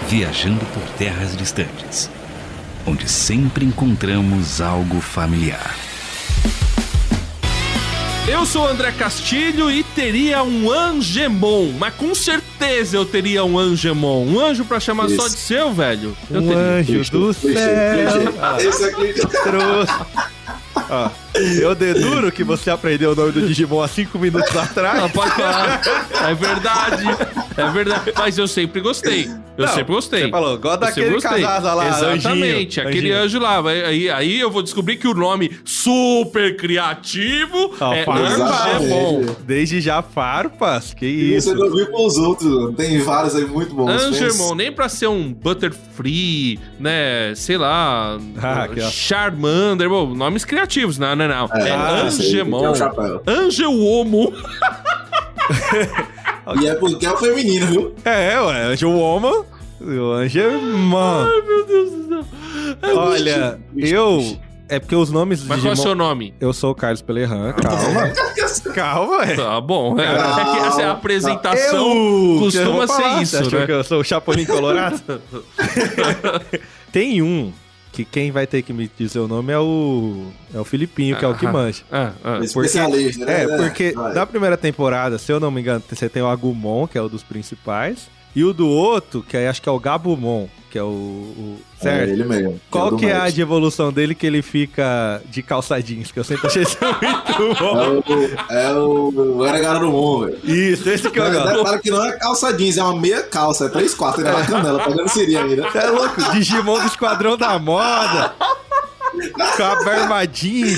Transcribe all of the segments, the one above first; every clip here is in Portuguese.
viajando por terras distantes, onde sempre encontramos algo familiar. Eu sou o André Castilho e teria um Angemon, mas com certeza eu teria um Angemon. Um anjo pra chamar só de seu, velho? Eu teria. Anjo do céu. Esse aqui Trouxe. Ó, eu deduro que você aprendeu o nome do Digimon há 5 minutos atrás. Não, pode falar. É verdade. Mas eu sempre gostei. Você falou, gosta daquele casasa lá, exatamente, anjinho, aquele anjo lá. Aí eu vou descobrir que o nome super criativo é Angemon. Desde já, farpas, que isso. Você não viu com os outros, tem vários aí muito bons. Angemon, nem pra ser um Butterfree, né, sei lá, Charmander, bom, nomes criativos, não. É Angemon. Angewomo. E é porque é o feminino, viu? Ué, Angewoman. O Angemon. Ai, meu Deus do céu. Olha, é porque os nomes Mas qual é o seu nome? Eu sou o Carlos Pelerran, calma. Calma, Tá bom. É que essa apresentação costuma ser isso, Você achou né? que eu sou o Chapolin Colorado? Tem um que quem vai ter que me dizer o nome é o Filipinho, que é o que manja. Especialista, né? Porque da primeira temporada, se eu não me engano, você tem o Agumon, que é o dos principais, e o do outro, que aí acho que é o Gabumon, que é o certo? É ele mesmo. Qual que é a de evolução dele que ele fica de calça jeans? Que eu sempre achei isso muito bom. É o Eragarumon, velho. Isso, esse que eu gosto. Para que não é calça jeans, é uma meia calça, é 3/4, ele é na canela, pagando seria ainda. Você é louco? Digimon do Esquadrão da Moda. Com a bermadinha.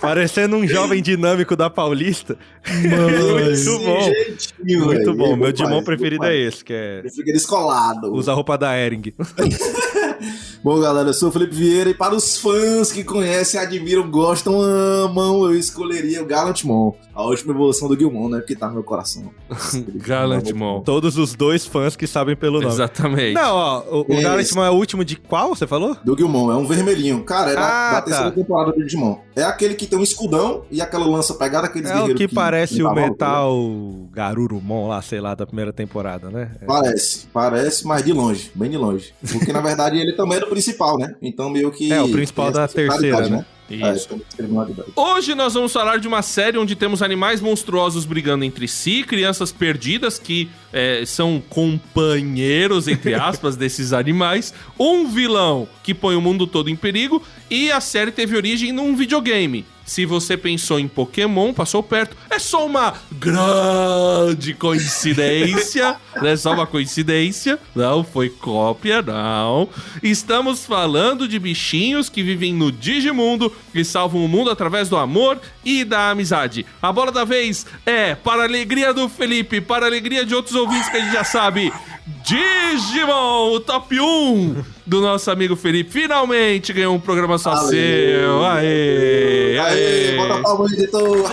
Parecendo um jovem dinâmico da Paulista. Muito bom. Jeitinho, muito véio. bom. Meu Digimon preferido é esse, que é... Ele fica descolado. Usa a roupa da Ering. Bom, galera, eu sou o Felipe Vieira e para os fãs que conhecem, admiram, gostam, amam, eu escolheria o Gallantmon. A última evolução do Guilmon, né? Porque tá no meu coração. Gallantmon. Todos os dois fãs que sabem pelo nome. Exatamente. Não, ó, o Gallantmon é o último de qual, você falou? Do Guilmon, é um vermelhinho. Cara, é da terceira temporada do Digimon. É aquele que tem um escudão e aquela lança pegada, aqueles guerreiros que parece o Metal Garurumon lá, sei lá, da primeira temporada, né? Parece, mas de longe, bem de longe. Porque, na verdade, ele também é do principal, né? Então, meio que... É, o principal da terceira, né? Isso. Hoje nós vamos falar de uma série onde temos animais monstruosos brigando entre si, crianças perdidas que são companheiros, entre aspas, desses animais, um vilão que põe o mundo todo em perigo, e a série teve origem num videogame. Se você pensou em Pokémon, passou perto. É só uma grande coincidência. Não é só uma coincidência. Não foi cópia, não. Estamos falando de bichinhos que vivem no Digimundo e salvam o mundo através do amor e da amizade. A bola da vez é, para a alegria do Felipe, para a alegria de outros ouvintes que a gente já sabe, Digimon, o top 1 do nosso amigo Felipe. Finalmente ganhou um programa só seu. Aê! Bota a palma, editor!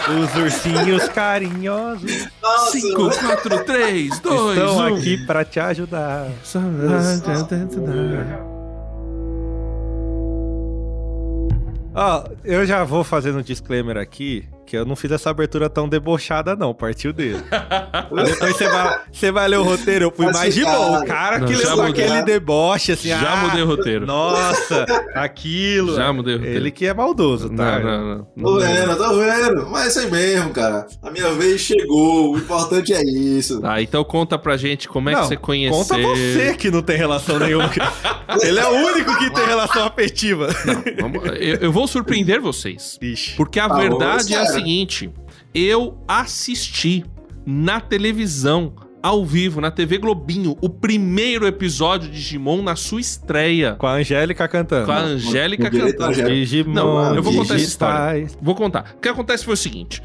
Os ursinhos carinhosos. 5, 4, 3, 2, 1. Estão aqui pra te ajudar. Ó, eu já vou fazendo um disclaimer aqui, que eu não fiz essa abertura tão debochada não, partiu dele. Depois você vai ler o roteiro, eu fui mais de boa. O cara que leu aquele deboche, assim... Já mudei o roteiro. Nossa, aquilo... Já mudei o roteiro. Ele que é maldoso, tá? Não. Tô vendo. Mas é isso aí mesmo, cara. A minha vez chegou, o importante é isso. Ah, então conta pra gente como é que você conheceu... Conta você que não tem relação nenhuma. Ele é o único que tem relação afetiva. Não, eu vou surpreender vocês. Ixi. Porque a verdade é a seguinte: eu assisti na televisão, ao vivo, na TV Globinho, o primeiro episódio de Digimon na sua estreia. Com a Angélica cantando. Com a Angélica cantando. Digimon, não, eu vou contar essa história. Vou contar. O que acontece foi o seguinte: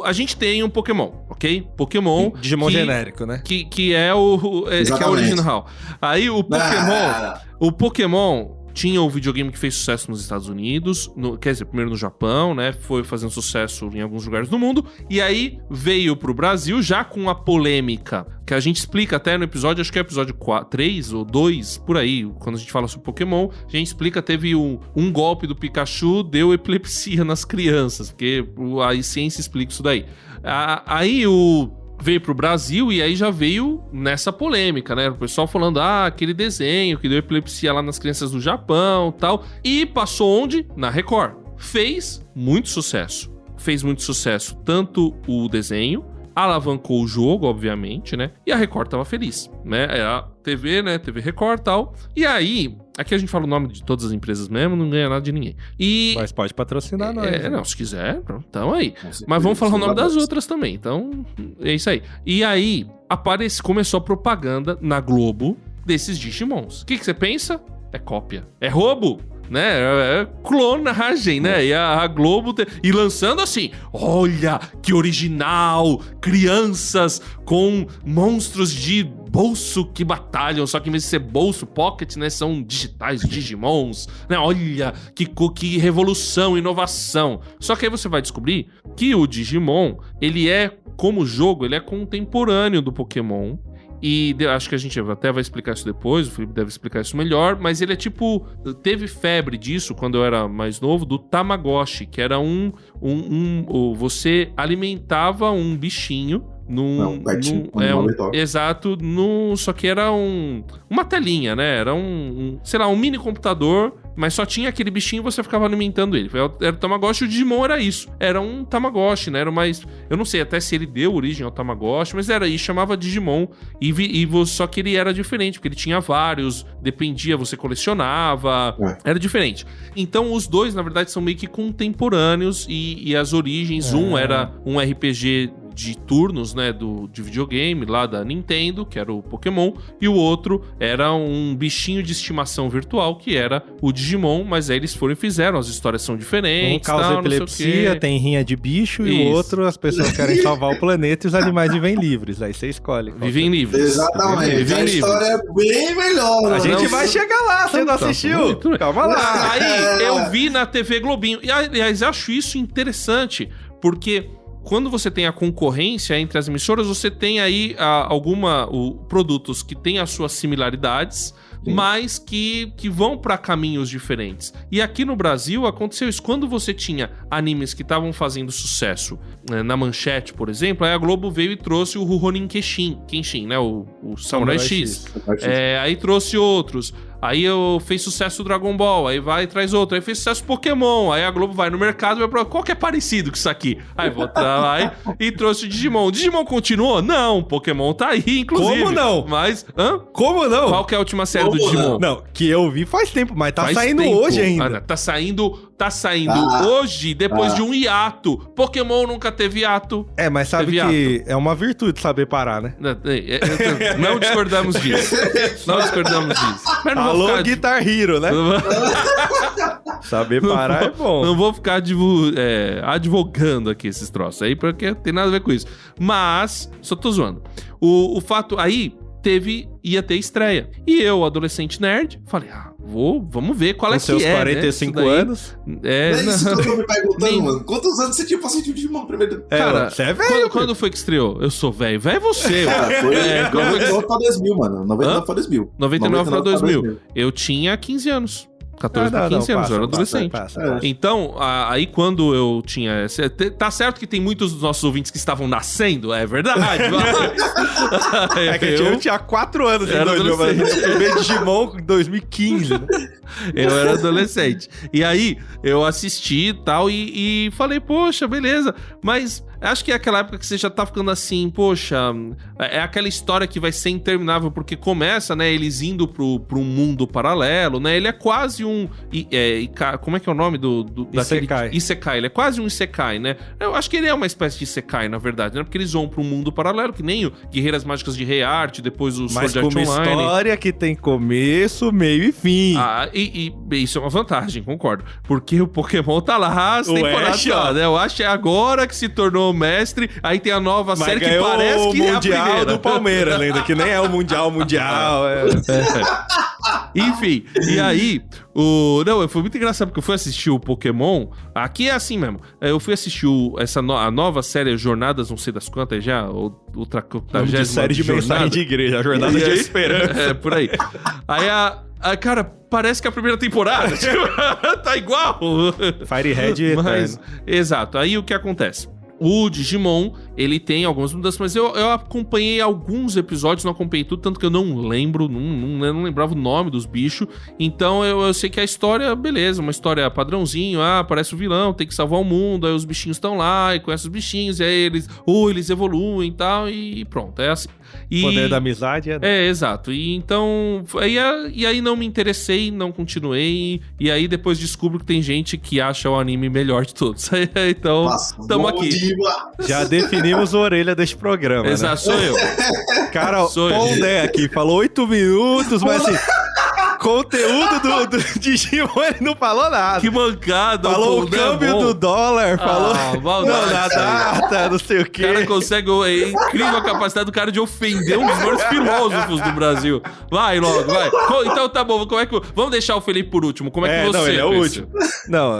a gente tem um Pokémon, ok? Pokémon. Digimon genérico, né? Que é o original. Aí o Pokémon tinha o videogame que fez sucesso nos Estados Unidos, quer dizer, primeiro no Japão, né? Foi fazendo sucesso em alguns lugares do mundo. E aí veio pro Brasil já com a polêmica, que a gente explica até no episódio, acho que é o episódio 3 ou 2, por aí, quando a gente fala sobre Pokémon, a gente explica, teve um golpe do Pikachu, deu epilepsia nas crianças, porque a ciência explica isso daí. Aí veio pro Brasil e aí já veio nessa polêmica, né? O pessoal falando, aquele desenho que deu epilepsia lá nas crianças do Japão e tal. E passou onde? Na Record. Fez muito sucesso. Tanto o desenho, alavancou o jogo, obviamente, né? E a Record tava feliz, né? Era TV, né? TV Record e tal. E aí, aqui a gente fala o nome de todas as empresas mesmo, não ganha nada de ninguém. Mas pode patrocinar nós. Não, se quiser, então aí. Mas vamos falar o nome das outras também, então é isso aí. E aí, começou a propaganda na Globo desses Digimons. O que você pensa? É cópia. É roubo. Né? É clonagem, né? E a Globo e lançando assim, olha que original, crianças com monstros de bolso que batalham, só que em vez de ser bolso, pocket, né, são digitais, Digimons, né? Olha que revolução, inovação. Só que aí você vai descobrir que o Digimon, ele é, como jogo, ele é contemporâneo do Pokémon. E acho que a gente até vai explicar isso depois, o Felipe deve explicar isso melhor, mas ele é tipo, teve febre disso quando eu era mais novo, do Tamagotchi, que era você alimentava um bichinho exato, só que era uma telinha, né? Era sei lá, um mini computador, mas só tinha aquele bichinho e você ficava alimentando ele. Era o Tamagotchi, o Digimon era isso. Era um Tamagotchi, né? Era mais... Eu não sei até se ele deu origem ao Tamagotchi, mas era isso, chamava Digimon. Só que ele era diferente, porque ele tinha vários, dependia, você colecionava, era diferente. Então os dois, na verdade, são meio que contemporâneos e as origens, um era um RPG de turnos, né, de videogame lá da Nintendo, que era o Pokémon, e o outro era um bichinho de estimação virtual, que era o Digimon, mas aí eles foram e fizeram, as histórias são diferentes. Um causa epilepsia, tem rinha de bicho, e o outro, as pessoas querem salvar o planeta e os animais vivem livres, aí você escolhe. Vivem livres. Exatamente, a história é bem melhor. A gente vai chegar lá, você não assistiu? Calma lá. Aí eu vi na TV Globinho, e aliás, acho isso interessante, porque... Quando você tem a concorrência entre as emissoras, você tem aí produtos que têm as suas similaridades, mas que vão para caminhos diferentes. E aqui no Brasil aconteceu isso. Quando você tinha animes que estavam fazendo sucesso, né, na Manchete, por exemplo, aí a Globo veio e trouxe o Rurouni Kenshin, né, o Samurai X. Aí trouxe outros. Aí fez sucesso o Dragon Ball, aí vai e traz outro. Aí fez sucesso Pokémon, aí a Globo vai no mercado e vai pra qual que é parecido com isso aqui? Aí volta lá e trouxe o Digimon. O Digimon continuou? Não, Pokémon tá aí, inclusive. Como não? Mas, Como não? Qual que é a última série do Digimon? Não, que eu vi faz tempo, mas tá saindo hoje ainda. Tá saindo hoje, depois de um hiato. Pokémon nunca teve hiato. Mas sabe que é uma virtude saber parar, né? Não discordamos disso. Mas não Alô, Guitar Hero, né? Saber parar é bom. Não vou ficar advogando aqui esses troços aí, porque tem nada a ver com isso. Mas, só tô zoando. O fato aí... ia ter estreia. E eu, adolescente nerd, falei, vamos ver qual é que é, seus 45 anos. Isso que eu tô me perguntando, mano. Quantos anos você tinha pra assistir o Digimon primeiro? Cara, você é velho. Quando foi que estreou? Eu sou velho. Velho é você. Foi 99 pra 2000, mano. 99 pra 2000. 99 pra 2000. Eu tinha 15 anos. 14 pra 15 anos, eu era adolescente. Passa. Então, aí quando eu tinha... Tá certo que tem muitos dos nossos ouvintes que estavam nascendo, é verdade. É que eu tinha 4 anos em 2000, mas eu vi Digimon em 2015. Né? Eu era adolescente. E aí, eu assisti e tal, e falei, poxa, beleza. Mas acho que é aquela época que você já tá ficando assim, poxa, é aquela história que vai ser interminável, porque começa, né, eles indo pro um mundo paralelo, né? Ele é quase um... como é que é o nome Isekai. Isekai. Ele é quase um Isekai, né? Eu acho que ele é uma espécie de Isekai, na verdade, né? Porque eles vão pra um mundo paralelo, que nem o Guerreiras Mágicas de Rei Art, depois o Sword Art Online. Mas com uma história que tem começo, meio e fim. E isso é uma vantagem, concordo. Porque o Pokémon tá lá, as temporadas lá, né? Eu acho que é agora que se tornou mestre, aí tem a nova série que parece que é a primeira. O Mundial do Palmeiras ainda, que nem é o Mundial. Enfim, e aí, foi muito engraçado, porque eu fui assistir o Pokémon, aqui é assim mesmo, eu fui assistir a nova série Jornadas, não sei das quantas já, outra de série de mensagem de igreja, a Jornada de Esperança. Por aí. Aí, cara, parece que é a primeira temporada, tipo, tá igual. Firehead Mas, exato, aí o que acontece? O Digimon, ele tem algumas mudanças, mas eu acompanhei alguns episódios, não acompanhei tudo, tanto que eu não lembro, não lembrava o nome dos bichos. Então eu sei que a história, beleza, uma história padrãozinho, aparece o vilão, tem que salvar o mundo, aí os bichinhos estão lá, e conhece os bichinhos, e aí eles evoluem e tal, e pronto, é assim. Poder da amizade, né? Exato. E então, e aí não me interessei, não continuei, e aí depois descubro que tem gente que acha o anime melhor de todos. Então, estamos aqui. Já definimos a orelha deste programa, exato, né? Sou eu. Cara, Pondé aqui, falou 8 minutos, mas assim... Conteúdo do Digimon, ele não falou nada. Que mancada. Falou o câmbio do dólar, falou na data, não sei o quê. O cara consegue, é incrível a capacidade do cara de ofender um dos maiores filósofos do Brasil. Vai logo, vai. Então tá bom, vamos deixar o Felipe por último. Como é que você... Não, ele é o último. Não,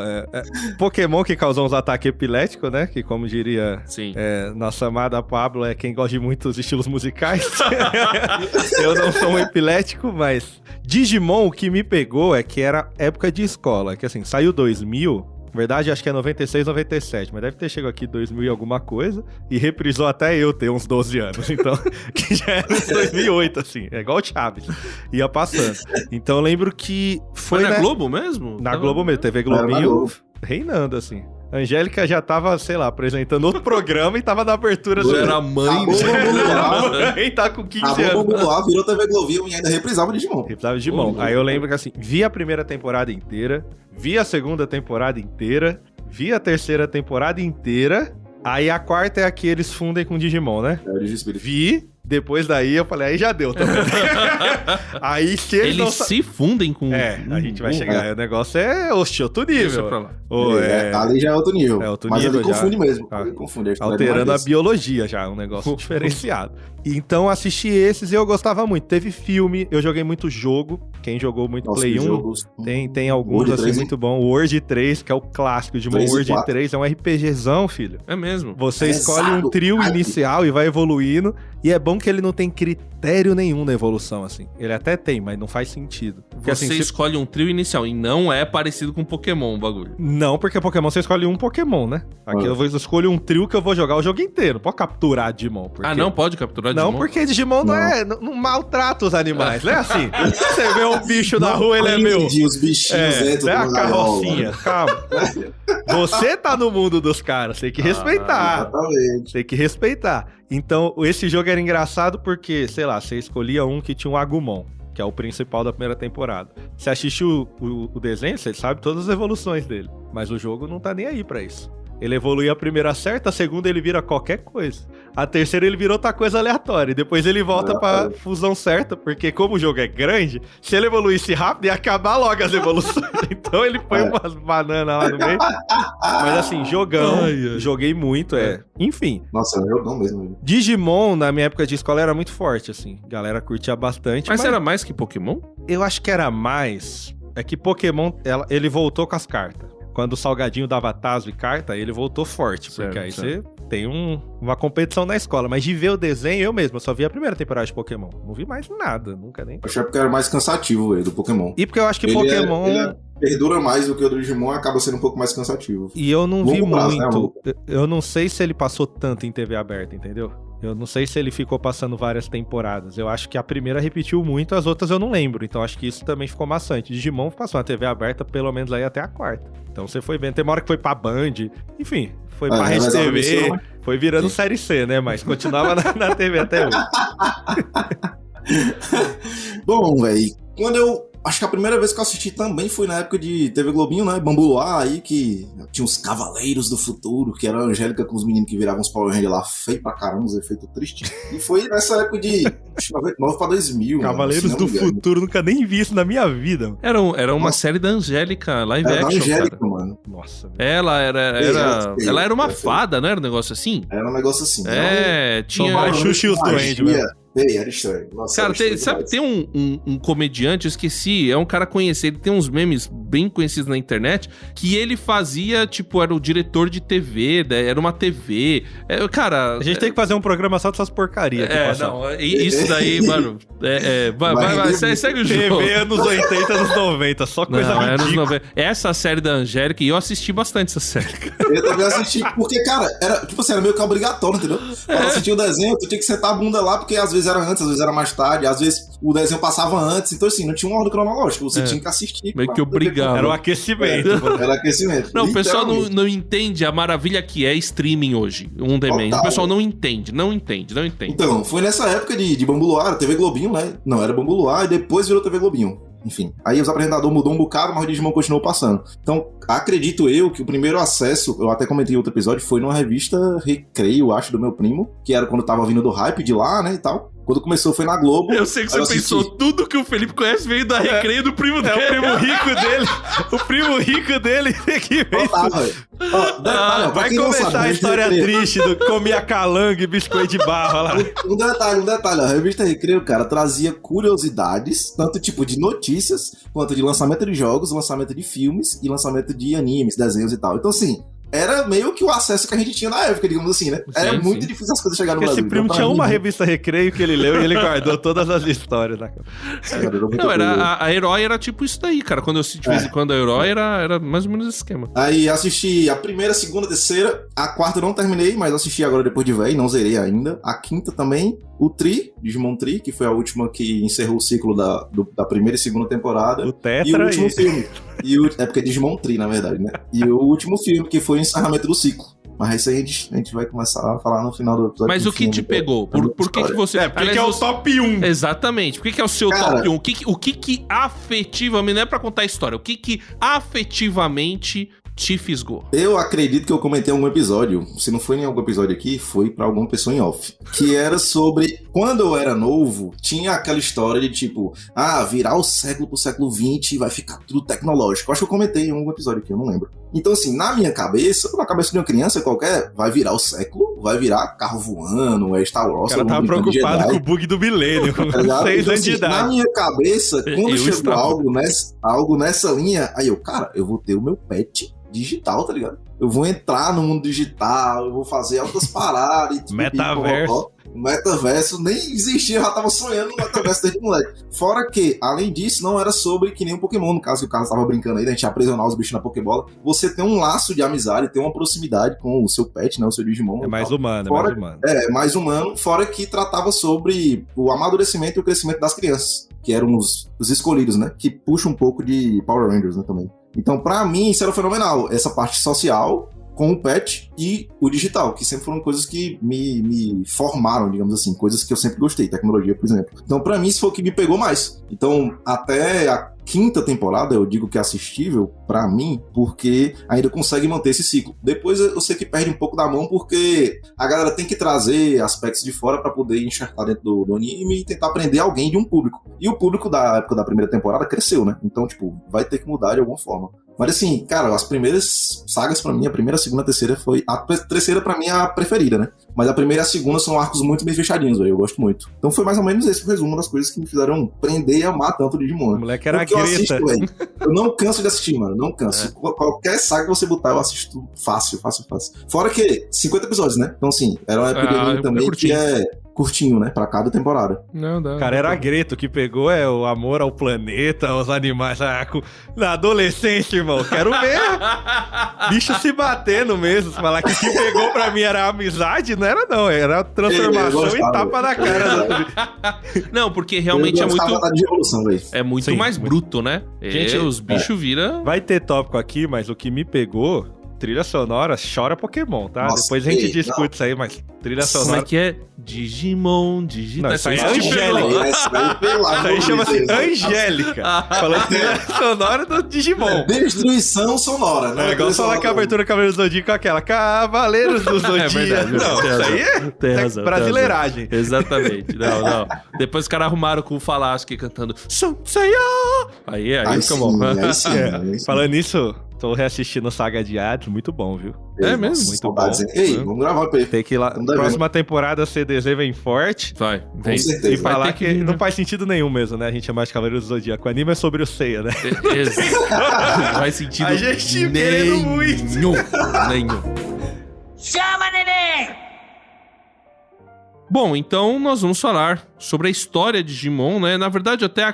Pokémon que causou uns ataques epiléticos, né? Que como diria nossa amada Pablo, é quem gosta de muitos estilos musicais. Eu não sou um epilético, mas... Digimon, o que me pegou é que era época de escola, que assim, saiu 2000, na verdade acho que é 96, 97, mas deve ter chegado aqui 2000 e alguma coisa, e reprisou até eu ter uns 12 anos, então, que já era 2008, assim, é igual o Chaves, ia passando. Então eu lembro que foi na Globo mesmo? Na Globo mesmo, TV Globinho reinando, assim. A Angélica já tava, sei lá, apresentando outro programa e tava na abertura do... Era mãe. E tá com 15 anos. Virou TV Globinho e ainda reprisava Digimon. Reprisava Digimon. Aí eu lembro que assim, vi a primeira temporada inteira, vi a segunda temporada inteira, vi a terceira temporada inteira, aí a quarta é a que eles fundem com Digimon, né? Vi... Depois daí eu falei, aí já deu também. Aí se eles se fundem com... a gente vai chegar. O negócio é outro nível. Pra lá. Ali já é outro nível. Mas ele confunde mesmo. Alterando a biologia já, um negócio diferenciado. Então assisti esses e eu gostava muito. Teve filme, eu joguei muito jogo. Quem jogou muito Play 1, tem alguns assim muito bom. O World 3, que é o clássico de World 3, é um RPGzão, filho. É mesmo. Você escolhe um trio inicial e vai evoluindo. E é bom que ele não tem critério nenhum na evolução, assim. Ele até tem, mas não faz sentido. Porque, você escolhe um trio inicial e não é parecido com Pokémon o bagulho. Não, porque Pokémon você escolhe um Pokémon, né? Aqui eu escolho um trio que eu vou jogar o jogo inteiro. Não pode capturar Digimon. Porque... não pode capturar Digimon? Não, porque Digimon não maltrata os animais, não é assim. Você vê um bicho na rua, ele é meu. Os bichinhos é a carrocinha, calma. Você tá no mundo dos caras, tem que respeitar. Exatamente. Tem que respeitar. Então, esse jogo era engraçado porque, sei lá, você escolhia um que tinha um Agumon, que é o principal da primeira temporada. Você assiste o desenho, você sabe todas as evoluções dele. Mas o jogo não tá nem aí pra isso. Ele evolui a primeira certa, a segunda ele vira qualquer coisa. A terceira ele vira outra coisa aleatória. E depois ele volta pra fusão certa, porque como o jogo é grande, se ele evoluísse rápido, ia acabar logo as evoluções. Então ele põe umas bananas lá no meio. Mas assim, jogão. Joguei muito, Enfim. Nossa, é um jogão mesmo. Digimon, na minha época de escola, era muito forte, assim. A galera curtia bastante. Mas era mais que Pokémon? Eu acho que era mais. É que Pokémon, ele voltou com as cartas. Quando o Salgadinho dava tazo e carta, ele voltou forte. Porque aí você tem uma competição na escola. Mas de ver o desenho, eu mesmo só vi a primeira temporada de Pokémon. Não vi mais nada, nunca nem. Eu achei porque era mais cansativo, do Pokémon. E porque eu acho que Pokémon... Ele perdura mais do que o do Digimon, acaba sendo um pouco mais cansativo. E eu não vi muito. Eu não sei se ele passou tanto em TV aberta, entendeu? Eu não sei se ele ficou passando várias temporadas. Eu acho que a primeira repetiu muito, as outras eu não lembro. Então acho que isso também ficou maçante. Digimon passou na TV aberta pelo menos aí até a quarta. Então você foi vendo. Tem uma hora que foi pra Band. Enfim, foi pra Rede TV. Foi virando série C, né? Mas continuava na TV até hoje. Bom, velho. Quando eu... Acho que a primeira vez que eu assisti também foi na época de TV Globinho, né? Bambu Luar, aí que tinha os Cavaleiros do Futuro, que era a Angélica com os meninos que viravam os Power Rangers lá, feio pra caramba, os efeitos tristes. E foi nessa época de 99 pra 2000. Cavaleiros do Futuro, nunca nem vi isso na minha vida. Era uma série da Angélica, live action, da Angélica, cara. Mano. Nossa. Ela era uma fada, não era um negócio assim? Era um negócio assim. Tinha a Xuxa e os Duendes, Era estranho. Nossa, cara, tem um comediante, eu esqueci, é um cara conhecido, ele tem uns memes bem conhecidos na internet, que ele fazia, tipo, era o diretor de TV, era uma TV. Cara... A gente tem que fazer um programa só dessas porcarias. Isso daí, mano, vai, segue o jogo. TV anos 80, anos 90, só coisa ridícula. Essa série da Angélica, e eu assisti bastante essa série. Eu também assisti, porque, cara, era, tipo assim, era meio que obrigatório, entendeu? Pra assistir o desenho, tu tinha que sentar a bunda lá, porque às vezes era antes, às vezes era mais tarde, às vezes o desenho passava antes, então assim, não tinha uma ordem cronológica, você tinha que assistir. Meio que obrigado. Era o aquecimento. Era aquecimento. Não, o pessoal não entende a maravilha que é streaming hoje, um demand. O pessoal não entende. Então, foi nessa época de Bambu Luar, TV Globinho, né? Não, era Bambu Luar e depois virou TV Globinho. Enfim, aí os apresentadores mudou um bocado, mas o Digimon continuou passando. Então, acredito eu que o primeiro acesso, eu até comentei em outro episódio, foi numa revista Recreio, acho, do meu primo, que era quando tava vindo do hype de lá, né, e tal. Quando começou foi na Globo. Eu sei que você pensou, tudo que o Felipe conhece veio da Recreio do primo dele. É o primo rico dele. O primo rico dele que veio. Vai começar a história triste do comia calango e biscoito de barra lá. Um detalhe, a revista Recreio, cara, trazia curiosidades, tanto tipo de notícias, quanto de lançamento de jogos, lançamento de filmes e lançamento de animes, desenhos e tal. Então, assim, era meio que o acesso que a gente tinha na época, digamos assim, né? Era muito difícil as coisas chegarem no Brasil. Esse primo tinha uma revista Recreio que ele leu e ele guardou todas as histórias. Não, a Herói era tipo isso daí, cara. Quando eu assisti de vez em quando a Herói, era mais ou menos esse esquema. Aí assisti a primeira, segunda, terceira. A quarta eu não terminei, mas assisti agora depois de véio, não zerei ainda. A quinta também. O Digimon Tri, que foi a última que encerrou o ciclo da primeira e segunda temporada. O Tetra e o último filme. É porque é Digimon Tri, na verdade, né? E o último filme, que foi o encerramento do ciclo. Mas isso aí a gente vai começar a falar no final do episódio. Mas o que te pegou? Por que você... porque é o top 1. Exatamente. Por que é o seu top 1? O que afetivamente... Não é pra contar a história. O que afetivamente te fisgou? Eu acredito que eu comentei em algum episódio. Se não foi em algum episódio aqui, foi pra alguma pessoa em off. Que era sobre... Quando eu era novo, tinha aquela história de tipo... virar o século pro século XX vai ficar tudo tecnológico. Eu acho que eu comentei em algum episódio aqui, eu não lembro. Então assim, na minha cabeça, na cabeça de uma criança qualquer, vai virar o século, vai virar carro voando, Star Wars... O cara tava preocupado com o bug do milênio. Com 6 anos de idade. Na minha cabeça, quando chegou algo nessa linha, aí eu vou ter o meu pet digital, tá ligado? Eu vou entrar no mundo digital, eu vou fazer altas paradas. Metaverso. O metaverso nem existia, eu já tava sonhando no metaverso desde moleque. Fora que, além disso, não era sobre que nem um Pokémon, no caso que o cara tava brincando aí, da gente aprisionar os bichos na Pokébola. Você tem um laço de amizade, tem uma proximidade com o seu pet, né, o seu Digimon. É mais humano, mais humano. Fora que tratava sobre o amadurecimento e o crescimento das crianças, que eram os escolhidos, né, que puxa um pouco de Power Rangers, né, também. Então, pra mim, isso era fenomenal. Essa parte social com o pet e o digital, que sempre foram coisas que me formaram, digamos assim, coisas que eu sempre gostei, tecnologia, por exemplo. Então, pra mim, isso foi o que me pegou mais. Então, até a quinta temporada, eu digo que é assistível pra mim, porque ainda consegue manter esse ciclo. Depois eu sei que perde um pouco da mão, porque a galera tem que trazer aspectos de fora pra poder enxertar dentro do anime e tentar aprender alguém de um público. E o público da época da primeira temporada cresceu, né? Então, tipo, vai ter que mudar de alguma forma. Mas assim, cara, as primeiras sagas pra mim, a primeira, a segunda, a terceira foi... A terceira pra mim é a preferida, né? Mas a primeira e a segunda são arcos muito bem fechadinhos, velho. Eu gosto muito. Então foi mais ou menos esse o resumo das coisas que me fizeram prender e amar tanto o Digimon. O moleque era greta. Eu não canso de assistir, mano. Não canso. Qualquer saga que você botar, eu assisto fácil. Fora que 50 episódios, né? Então assim, era uma época de anime também que é... curtinho, né? Pra cada temporada. Não dá. Cara, era Greta. O que pegou é o amor ao planeta, aos animais. Na adolescência, irmão. Quero ver bicho se batendo mesmo. Falar que o que pegou pra mim era a amizade, não era não. Era a transformação e tapa na cara. Não, porque realmente é muito... De evolução, é muito Sim, mais bruto, né? Gente, os bichos viram... Vai ter tópico aqui, mas o que me pegou... Trilha sonora, chora Pokémon, tá? Nossa, depois a gente discute isso aí, mas trilha sonora... Como é que é? Digimon, digital... Não, isso aí é Angélica. Isso aí chama-se Angélica. Falando trilha sonora do Digimon. Destruição sonora, né? É igual falar que a abertura do Cavaleiros do Zodíaco é aquela Cavaleiros do Zodíaco. É verdade. Não, isso aí é brasileiragem. Exatamente. Não. Depois os caras arrumaram com o Falasque cantando Sanseiya! Aí fica bom. Aí sim. Falando nisso... Tô reassistindo Saga de Hades, muito bom, viu? É mesmo? Muito bom. Ei, vamos gravar pra ele. Tem que ir lá. Próxima temporada a CDZ vem forte. Vai. Com certeza. E falar que vir, né? não faz sentido nenhum mesmo, né? A gente chamar de Cavaleiros do Zodíaco. O anime é sobre o Seiya, né? Não faz sentido A gente querendo muito. Nenhum. Chama, neném! Bom, então nós vamos falar sobre a história de Digimon, né? Na verdade, eu até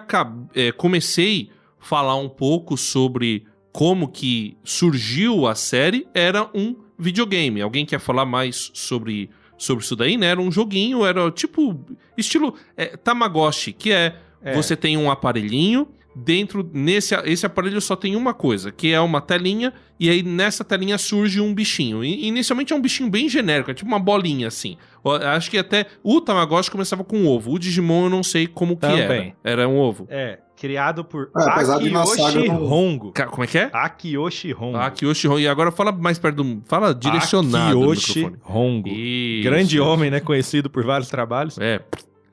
comecei a falar um pouco sobre como que surgiu a série. Era um videogame. Alguém quer falar mais sobre isso daí, né? Era um joguinho, era tipo estilo Tamagotchi, que você tem um aparelhinho. Esse aparelho só tem uma coisa, que é uma telinha, e aí nessa telinha surge um bichinho. Inicialmente é um bichinho bem genérico, é tipo uma bolinha assim. Eu acho que até o Tamagotchi começava com um ovo. O Digimon eu não sei como que Também. era. Era um ovo. Criado por apesar de na saga Akiyoshi não- Hongo. Como é que é? Akiyoshi Hongo. Akiyoshi Hongo. E agora fala mais perto fala direcionado no Akiyoshi microfone. Hongo. Isso. Grande homem, né? Conhecido por vários trabalhos. É.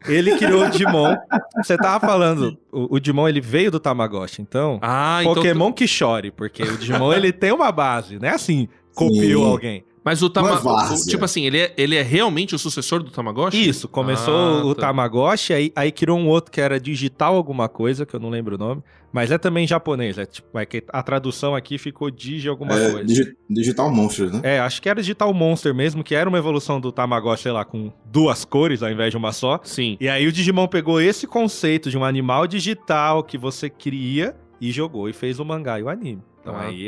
Ele criou o Digimon. Você tava falando, o Digimon ele veio do Tamagotchi, então... Então Pokémon que chore, porque o Digimon ele tem uma base, não é assim, copiou Sim. alguém. Mas o Uma várzea. tipo assim, ele é realmente o sucessor do Tamagotchi? Isso, começou o tá. Tamagotchi, aí criou um outro que era digital alguma coisa, que eu não lembro o nome, mas é também japonês, que a tradução aqui ficou Digi alguma coisa. Digital Monsters, né? Acho que era Digital Monster mesmo, que era uma evolução do Tamagotchi, sei lá, com 2 cores ao invés de uma só. Sim. E aí o Digimon pegou esse conceito de um animal digital que você cria e jogou e fez o mangá e o anime. Então aí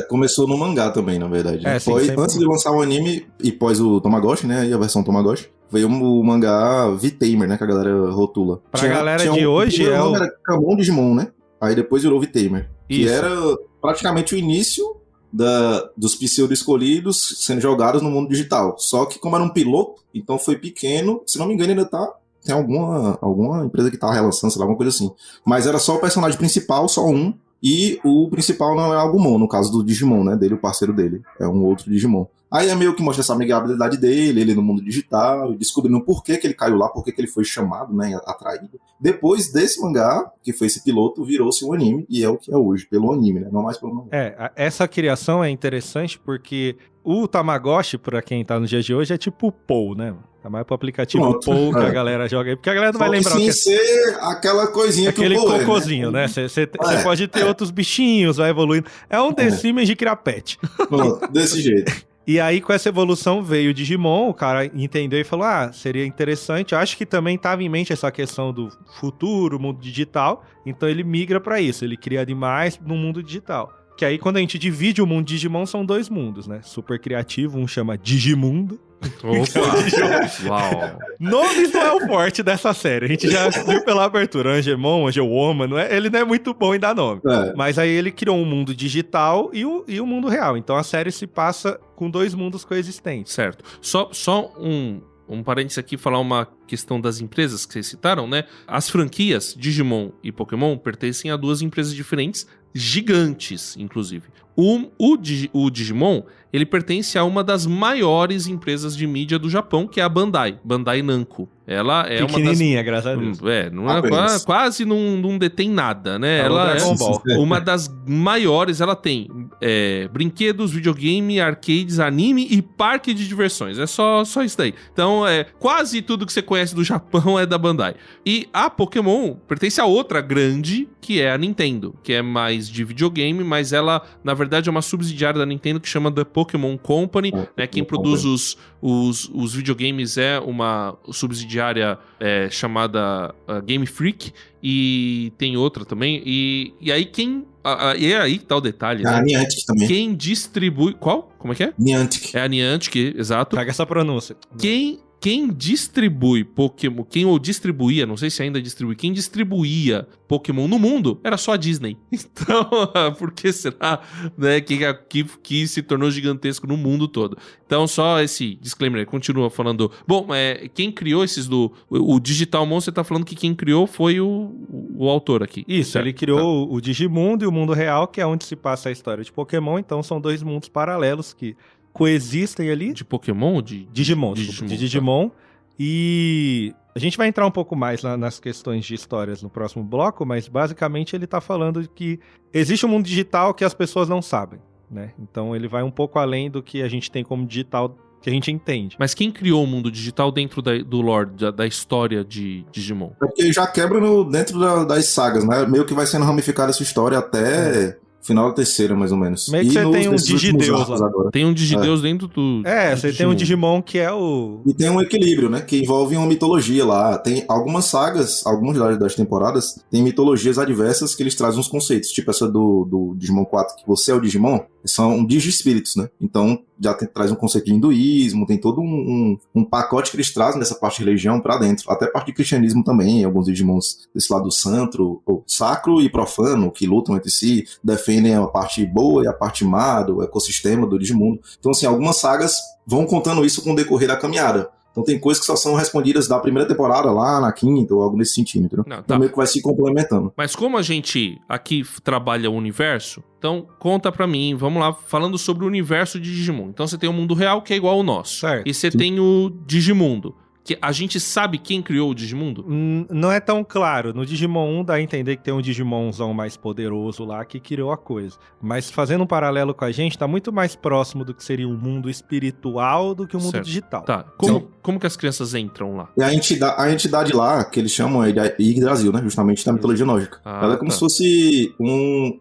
Começou no mangá também, na verdade. Sim, Foi sempre. antes de lançar o anime e pós o Tamagotchi, né? E a versão Tamagotchi. Veio o mangá V-Tamer, né? Que a galera rotula. Pra galera de hoje o nome era Kamon Digimon, né? Aí depois virou V-Tamer. Que Isso. era praticamente o início dos pseudo-escolhidos sendo jogados no mundo digital. Só que como era um piloto, então foi pequeno. Se não me engano, ainda tem alguma empresa que tá relançando, sei lá, alguma coisa assim. Mas era só o personagem principal, só um. E o principal não é Agumon, no caso do Digimon, né? Dele, o parceiro dele. É um outro Digimon. Aí é meio que mostra essa amigabilidade dele, ele no mundo digital, descobrindo por que ele caiu lá, por que ele foi chamado, né? Atraído. Depois desse mangá, que foi esse piloto, virou-se um anime, e é o que é hoje, pelo anime, né? Não mais pelo mangá. Essa criação é interessante porque o Tamagotchi, pra quem tá nos dias de hoje, é tipo o Pou, né? Tá mais pro aplicativo Pronto. Pou que a galera joga aí, porque a galera não vai lembrar o que Sem ser aquela coisinha aquele que o Pou é, cocôzinho, né? Você pode ter outros bichinhos, vai evoluindo. É um The Sims de criar pet. Pronto, desse jeito. E aí, com essa evolução, veio o Digimon, o cara entendeu e falou, seria interessante. Eu acho que também estava em mente essa questão do futuro, mundo digital. Então ele migra para isso, ele cria animais no mundo digital. Que aí, quando a gente divide o mundo Digimon, são 2 mundos, né? Super criativo, um chama Digimundo. Opa! Uau! Nomes não é o forte dessa série. A gente já viu pela abertura. Angemon, Angelwoman, ele não é muito bom em dar nome. Mas aí ele criou um mundo digital e o mundo real. Então a série se passa com 2 mundos coexistentes. Certo. Só um parênteses aqui, falar uma questão das empresas que vocês citaram, né? As franquias Digimon e Pokémon pertencem a 2 empresas diferentes, gigantes, inclusive. O Digimon, ele pertence a uma das maiores empresas de mídia do Japão, que é a Bandai Namco. Ela é pequenininha, graças a Deus. Quase não detém nada, né? Ela é uma das maiores. Ela tem brinquedos, videogame, arcades, anime e parque de diversões. É só isso daí. Então, quase tudo que você conhece do Japão é da Bandai. E a Pokémon pertence a outra grande, que é a Nintendo, que é mais de videogame, mas ela, na verdade, é uma subsidiária da Nintendo que chama The Pokémon Company, né? Quem produz os videogames é uma subsidiária chamada Game Freak, e tem outra também, e aí e é aí que tá o detalhe, né? A Niantic também. Quem distribui... Qual? Como é que é? Niantic. É a Niantic, exato. Traga essa pronúncia. Quem distribui Pokémon, não sei se ainda distribui, quem distribuía Pokémon no mundo era só a Disney. Então, por que será, né, que se tornou gigantesco no mundo todo? Então, só esse disclaimer aí, continua falando. Bom, quem criou o Digital Monster, tá falando que quem criou foi o autor aqui. Isso, certo? Ele criou o Digimundo e o mundo real, que é onde se passa a história de Pokémon, então são 2 mundos paralelos que coexistem ali. De Pokémon ou de Digimon. Tá. E a gente vai entrar um pouco mais nas questões de histórias no próximo bloco, mas basicamente ele tá falando que existe um mundo digital que as pessoas não sabem. né? Então ele vai um pouco além do que a gente tem como digital, que a gente entende. Mas quem criou o mundo digital dentro do lore, da história de Digimon? Porque já quebra dentro das sagas, né? Meio que vai sendo ramificada essa história até final da terceira, mais ou menos. Meio que você tem um Digideus lá. Agora. Tem um Digideus dentro do... Você tem um Digimon que é o... E tem um equilíbrio, né? Que envolve uma mitologia lá. Tem algumas sagas, algumas das temporadas, tem mitologias adversas que eles trazem uns conceitos. Tipo essa do Digimon 4, que você é o Digimon, são Digi-espíritos, né? Então já traz um conceito de hinduísmo, tem todo um pacote que eles trazem dessa parte de religião pra dentro. Até parte de cristianismo também, alguns Digimons desse lado sacro e profano, que lutam entre si, defendem a parte boa e a parte má do ecossistema do Digimundo. Então, assim, algumas sagas vão contando isso com o decorrer da caminhada. Então tem coisas que só são respondidas da primeira temporada lá na quinta ou algo nesse sentido, entendeu? Não, tá. Então meio que vai se complementando. Mas como a gente aqui trabalha o universo, então conta pra mim, vamos lá, falando sobre o universo de Digimon. Então você tem o mundo real que é igual ao nosso. Certo. E você tem o Digimundo. Que a gente sabe quem criou o Digimundo? Não é tão claro. No Digimon 1 dá a entender que tem um Digimonzão mais poderoso lá que criou a coisa. Mas fazendo um paralelo com a gente, tá muito mais próximo do que seria um mundo espiritual do que o mundo digital. Tá. Como que as crianças entram lá? E a entidade lá, que eles chamam é de Yggdrasil, né? Justamente da mitologia nórdica. Ela é como se fosse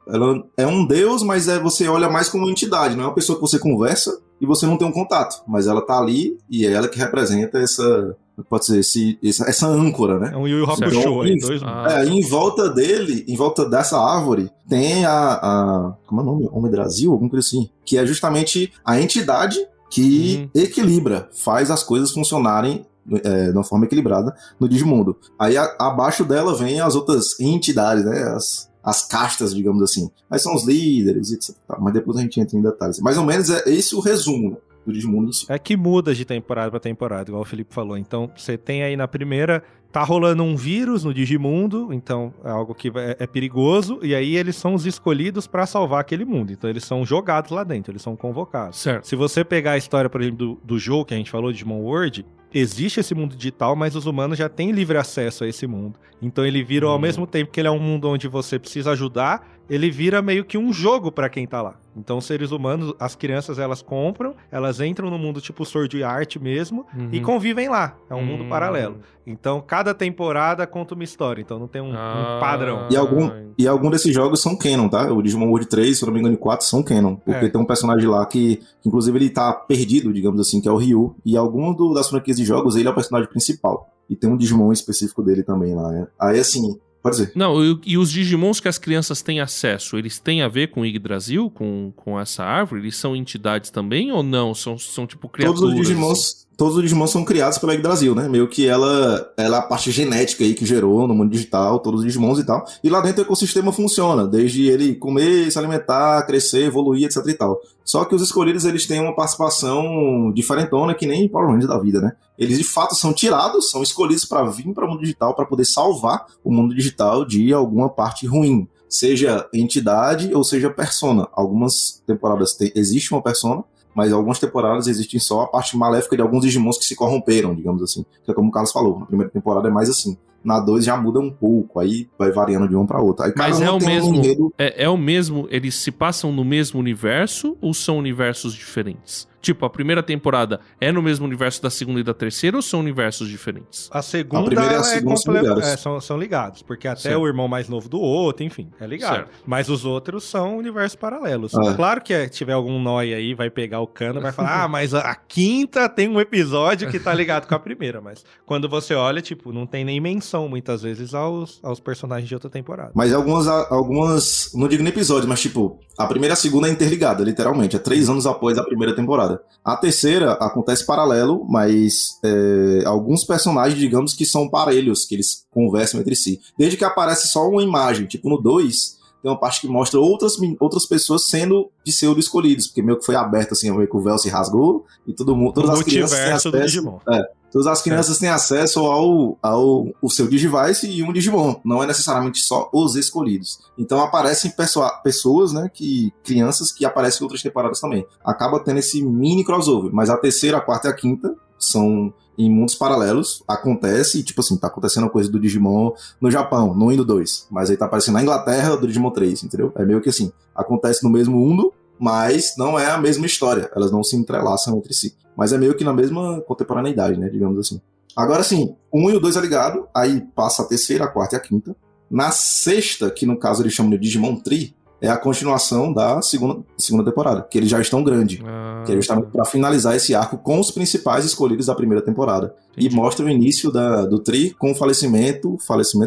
ela é um deus, mas você olha mais como uma entidade. Não é uma pessoa que você conversa e você não tem um contato. Mas ela tá ali e é ela que representa pode ser, essa âncora, né? É um Yu Yu Hakusho aí, dois. Em volta dele, em volta dessa árvore, tem como é o nome? Yggdrasil? Alguma coisa assim. Que é justamente a entidade que equilibra, faz as coisas funcionarem de uma forma equilibrada no Digimundo. Aí abaixo dela vem as outras entidades, né? As castas, digamos assim. Aí são os líderes, etc. Mas depois a gente entra em detalhes. Mais ou menos é esse o resumo, né, do Digimundo em si. É que muda de temporada pra temporada, igual o Felipe falou. Então, você tem aí na primeira, tá rolando um vírus no Digimundo, então é algo que é perigoso, e aí eles são os escolhidos pra salvar aquele mundo. Então eles são jogados lá dentro, eles são convocados. Certo. Se você pegar a história, por exemplo, do jogo que a gente falou, Digimon World, existe esse mundo digital, mas os humanos já têm livre acesso a esse mundo. Então ele vira, ao mesmo tempo que ele é um mundo onde você precisa ajudar, ele vira meio que um jogo pra quem tá lá. Então, os seres humanos, as crianças, elas compram, elas entram no mundo tipo Sword Art mesmo e convivem lá. É um mundo paralelo. Então, cada temporada conta uma história. Então, não tem um padrão. E algum desses jogos são canon, tá? O Digimon World 3, se eu não me engano, 4 são canon. Porque tem um personagem lá que, inclusive, ele tá perdido, digamos assim, que é o Ryu. E algum das franquias de jogos, ele é o personagem principal. E tem um Digimon específico dele também lá, né? Aí, assim... Pode dizer. Não, e os Digimons que as crianças têm acesso, eles têm a ver com o Yggdrasil, com essa árvore? Eles são entidades também ou não? São tipo criaturas? Todos os Digimons são criados pela Yggdrasil, né? Meio que ela é a parte genética aí que gerou no mundo digital, todos os Digimons e tal. E lá dentro o ecossistema funciona, desde ele comer, se alimentar, crescer, evoluir, etc e tal. Só que os escolhidos, eles têm uma participação diferentona, que nem Power Rangers da vida, né? Eles de fato são tirados, são escolhidos para vir para o mundo digital, para poder salvar o mundo digital de alguma parte ruim. Seja entidade ou seja persona. Algumas temporadas existe uma persona, mas algumas temporadas existem só a parte maléfica de alguns Digimons que se corromperam, digamos assim. Que é como o Carlos falou, na primeira temporada é mais assim. Na 2 já muda um pouco, aí vai variando de um pra outro. Aí mas é o mesmo, é o mesmo, eles se passam no mesmo universo ou são universos diferentes? Tipo, a primeira temporada é no mesmo universo da segunda e da terceira ou são universos diferentes? A segunda primeira e a segunda são ligados, porque até o irmão mais novo do outro, enfim, é ligado. Certo. Mas os outros são universos paralelos. Claro que se tiver algum nóia aí, vai pegar o cano e vai falar, mas a quinta tem um episódio que tá ligado com a primeira. Mas quando você olha, tipo, não tem nem menção, muitas vezes, aos personagens de outra temporada. Mas algumas, não digo nem episódio, mas tipo, a primeira e a segunda é interligada, literalmente. É 3 anos após a primeira temporada. A terceira acontece paralelo, mas alguns personagens, digamos, que são parelhos, que eles conversam entre si. Desde que aparece só uma imagem, tipo no 2, tem uma parte que mostra outras pessoas sendo pseudo-escolhidos, porque meio que foi aberto assim, meio que o véu se rasgou e todo mundo, todas as crianças têm acesso, do Digimon. Todas as crianças têm acesso ao seu Digivice e um Digimon. Não é necessariamente só os escolhidos. Então aparecem pessoas, né, crianças que aparecem em outras temporadas também. Acaba tendo esse mini crossover. Mas a terceira, a quarta e a quinta são em mundos paralelos. Acontece, tipo assim, tá acontecendo a coisa do Digimon no Japão, no Indo 2. Mas aí tá aparecendo na Inglaterra do Digimon 3, entendeu? É meio que assim, acontece no mesmo mundo, mas não é a mesma história. Elas não se entrelaçam entre si. Mas é meio que na mesma contemporaneidade, né? Digamos assim. Agora sim, 1 e o 2 é ligado, aí passa a terceira, a quarta e a quinta. Na sexta, que no caso eles chamam de Digimon Tree, é a continuação da segunda temporada, que eles já estão grandes. Que é justamente para finalizar esse arco com os principais escolhidos da primeira temporada. Entendi. E mostra o início do Tree com o falecimento,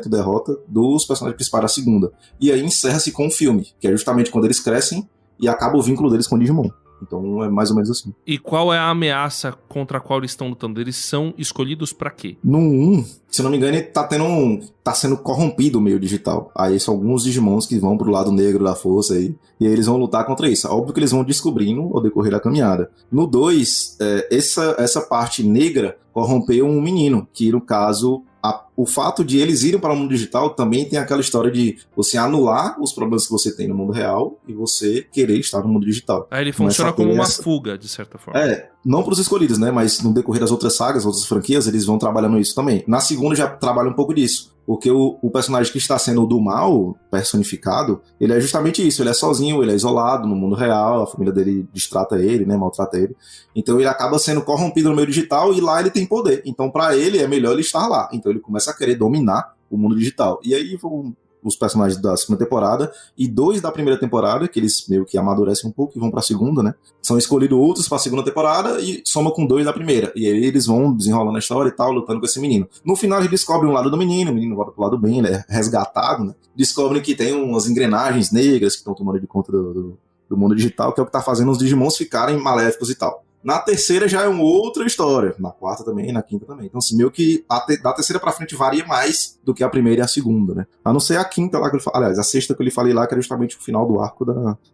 derrota dos personagens principais da segunda. E aí encerra-se com o filme, que é justamente quando eles crescem e acaba o vínculo deles com o Digimon. Então é mais ou menos assim. E qual é a ameaça contra a qual eles estão lutando? Eles são escolhidos pra quê? No 1, se não me engano, ele tá sendo corrompido o meio digital. Aí são alguns Digimons que vão pro lado negro da força aí. E aí eles vão lutar contra isso. Óbvio que eles vão descobrindo ao decorrer da caminhada. No 2, essa parte negra corrompeu um menino, que no caso... O fato de eles irem para o mundo digital também tem aquela história de você anular os problemas que você tem no mundo real e você querer estar no mundo digital. Aí ele funciona como uma fuga, de certa forma. Não para os escolhidos, né? Mas no decorrer das outras sagas, outras franquias, eles vão trabalhando isso também. Na segunda já trabalha um pouco disso. Porque o personagem que está sendo do mal, personificado, ele é justamente isso. Ele é sozinho, ele é isolado no mundo real, a família dele distrata ele, né? Maltrata ele. Então ele acaba sendo corrompido no meio digital e lá ele tem poder. Então para ele é melhor ele estar lá. Então ele começa a querer dominar o mundo digital. E aí vão os personagens da segunda temporada e 2 da primeira temporada, que eles meio que amadurecem um pouco e vão pra segunda, né? São escolhidos outros pra segunda temporada e soma com 2 da primeira. E aí eles vão desenrolando a história e tal, lutando com esse menino. No final eles descobrem um lado do menino, o menino volta pro lado bem, ele é resgatado, né? Descobrem que tem umas engrenagens negras que estão tomando de conta do mundo digital, que é o que tá fazendo os Digimons ficarem maléficos e tal. Na terceira já é uma outra história. Na quarta também, na quinta também. Então, assim, meio que da terceira pra frente varia mais do que a primeira e a segunda, né? A não ser a quinta lá que eu falei. Aliás, a sexta que eu lhe falei lá, que era justamente o final do arco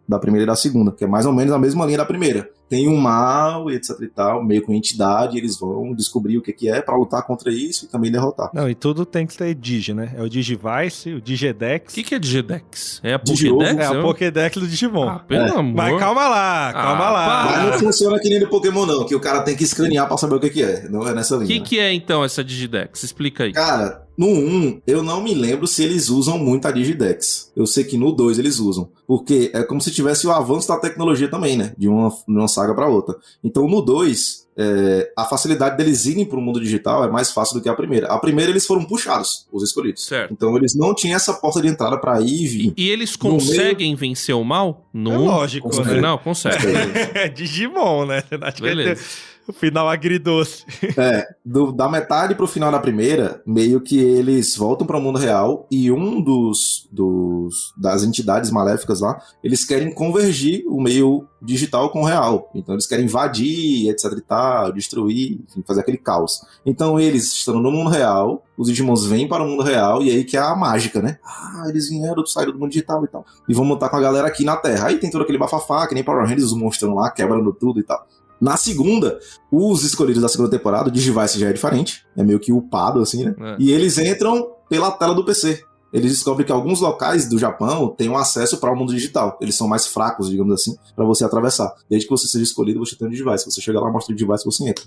da primeira e da segunda, que é mais ou menos a mesma linha da primeira. Tem um mal e etc e tal, meio com entidade, eles vão descobrir o que é pra lutar contra isso e também derrotar. Não, e tudo tem que ser Digi, né? É o Digivice, o Digidex. O que é Digidex? É a Pokédex? É a Pokédex do Digimon. Ah, pelo amor. Mas calma lá. Mas não funciona que nem do Pokémon não, que o cara tem que escanear pra saber o que é. Não é nessa linha. O que é então essa Digidex? Explica aí. Cara... No 1, eu não me lembro se eles usam muito a Digidex. Eu sei que no 2 eles usam. Porque é como se tivesse o avanço da tecnologia também, né? De uma saga pra outra. Então no 2, a facilidade deles irem pro mundo digital é mais fácil do que a primeira. A primeira eles foram puxados, os escolhidos. Certo. Então eles não tinham essa porta de entrada pra ir e vir. E eles conseguem vencer o mal? Lógico. No final, conseguem. É Digimon, né? Beleza. O final agridoce. Da metade pro final da primeira, meio que eles voltam para o mundo real e um das entidades maléficas lá, eles querem convergir o meio digital com o real. Então eles querem invadir, etc e tal, destruir, enfim, fazer aquele caos. Então eles estão no mundo real, os Digimons vêm para o mundo real e aí que é a mágica, né? Eles saíram do mundo digital e tal. E vão lutar com a galera aqui na Terra. Aí tem todo aquele bafafá, que nem Power Rangers, os monstros lá, quebrando tudo e tal. Na segunda, os escolhidos da segunda temporada, o Digivice já é diferente, é meio que upado, assim, né? E eles entram pela tela do PC. Eles descobrem que alguns locais do Japão têm um acesso para o mundo digital. Eles são mais fracos, digamos assim, para você atravessar. Desde que você seja escolhido, você tem um Digivice. Você chega lá, mostra o Digivice, você entra.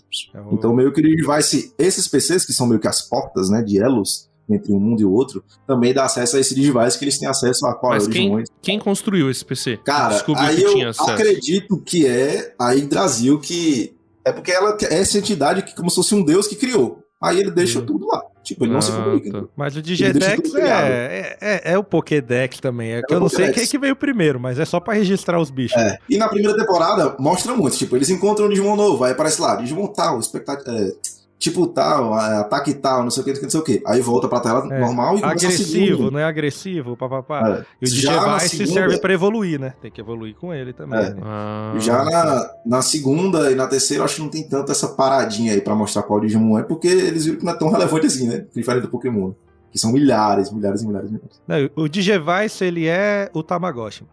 Então, meio que o Digivice, esses PCs, que são meio que as portas, né, de elos entre um mundo e o outro, também dá acesso a esse Digivice que eles têm acesso a qual é o Digimon. Quem construiu esse PC? Cara, aí eu acredito que é a Yggdrasil que... É porque ela é essa entidade que como se fosse um deus que criou. Aí ele deixa tudo lá. Tipo, ele não se comunica. Tá. Mas o Digidex é o Pokédex também. É que eu não sei quem que veio primeiro, mas é só pra registrar os bichos. E na primeira temporada mostra muito. Tipo, eles encontram um Digimon novo, aí aparece lá, Digimon tal, tipo tal, ataque tal, não sei o que. Aí volta pra tela normal e começa a seguir. Agressivo, não é agressivo, papapá. E o Digivice serve pra evoluir, né? Tem que evoluir com ele também. Né? Já na segunda e na terceira, eu acho que não tem tanto essa paradinha aí pra mostrar qual Digimon é, porque eles viram que não é tão relevante assim, né? Diferente do Pokémon. Que são milhares. Não, o Digivice, ele é o Tamagotchi.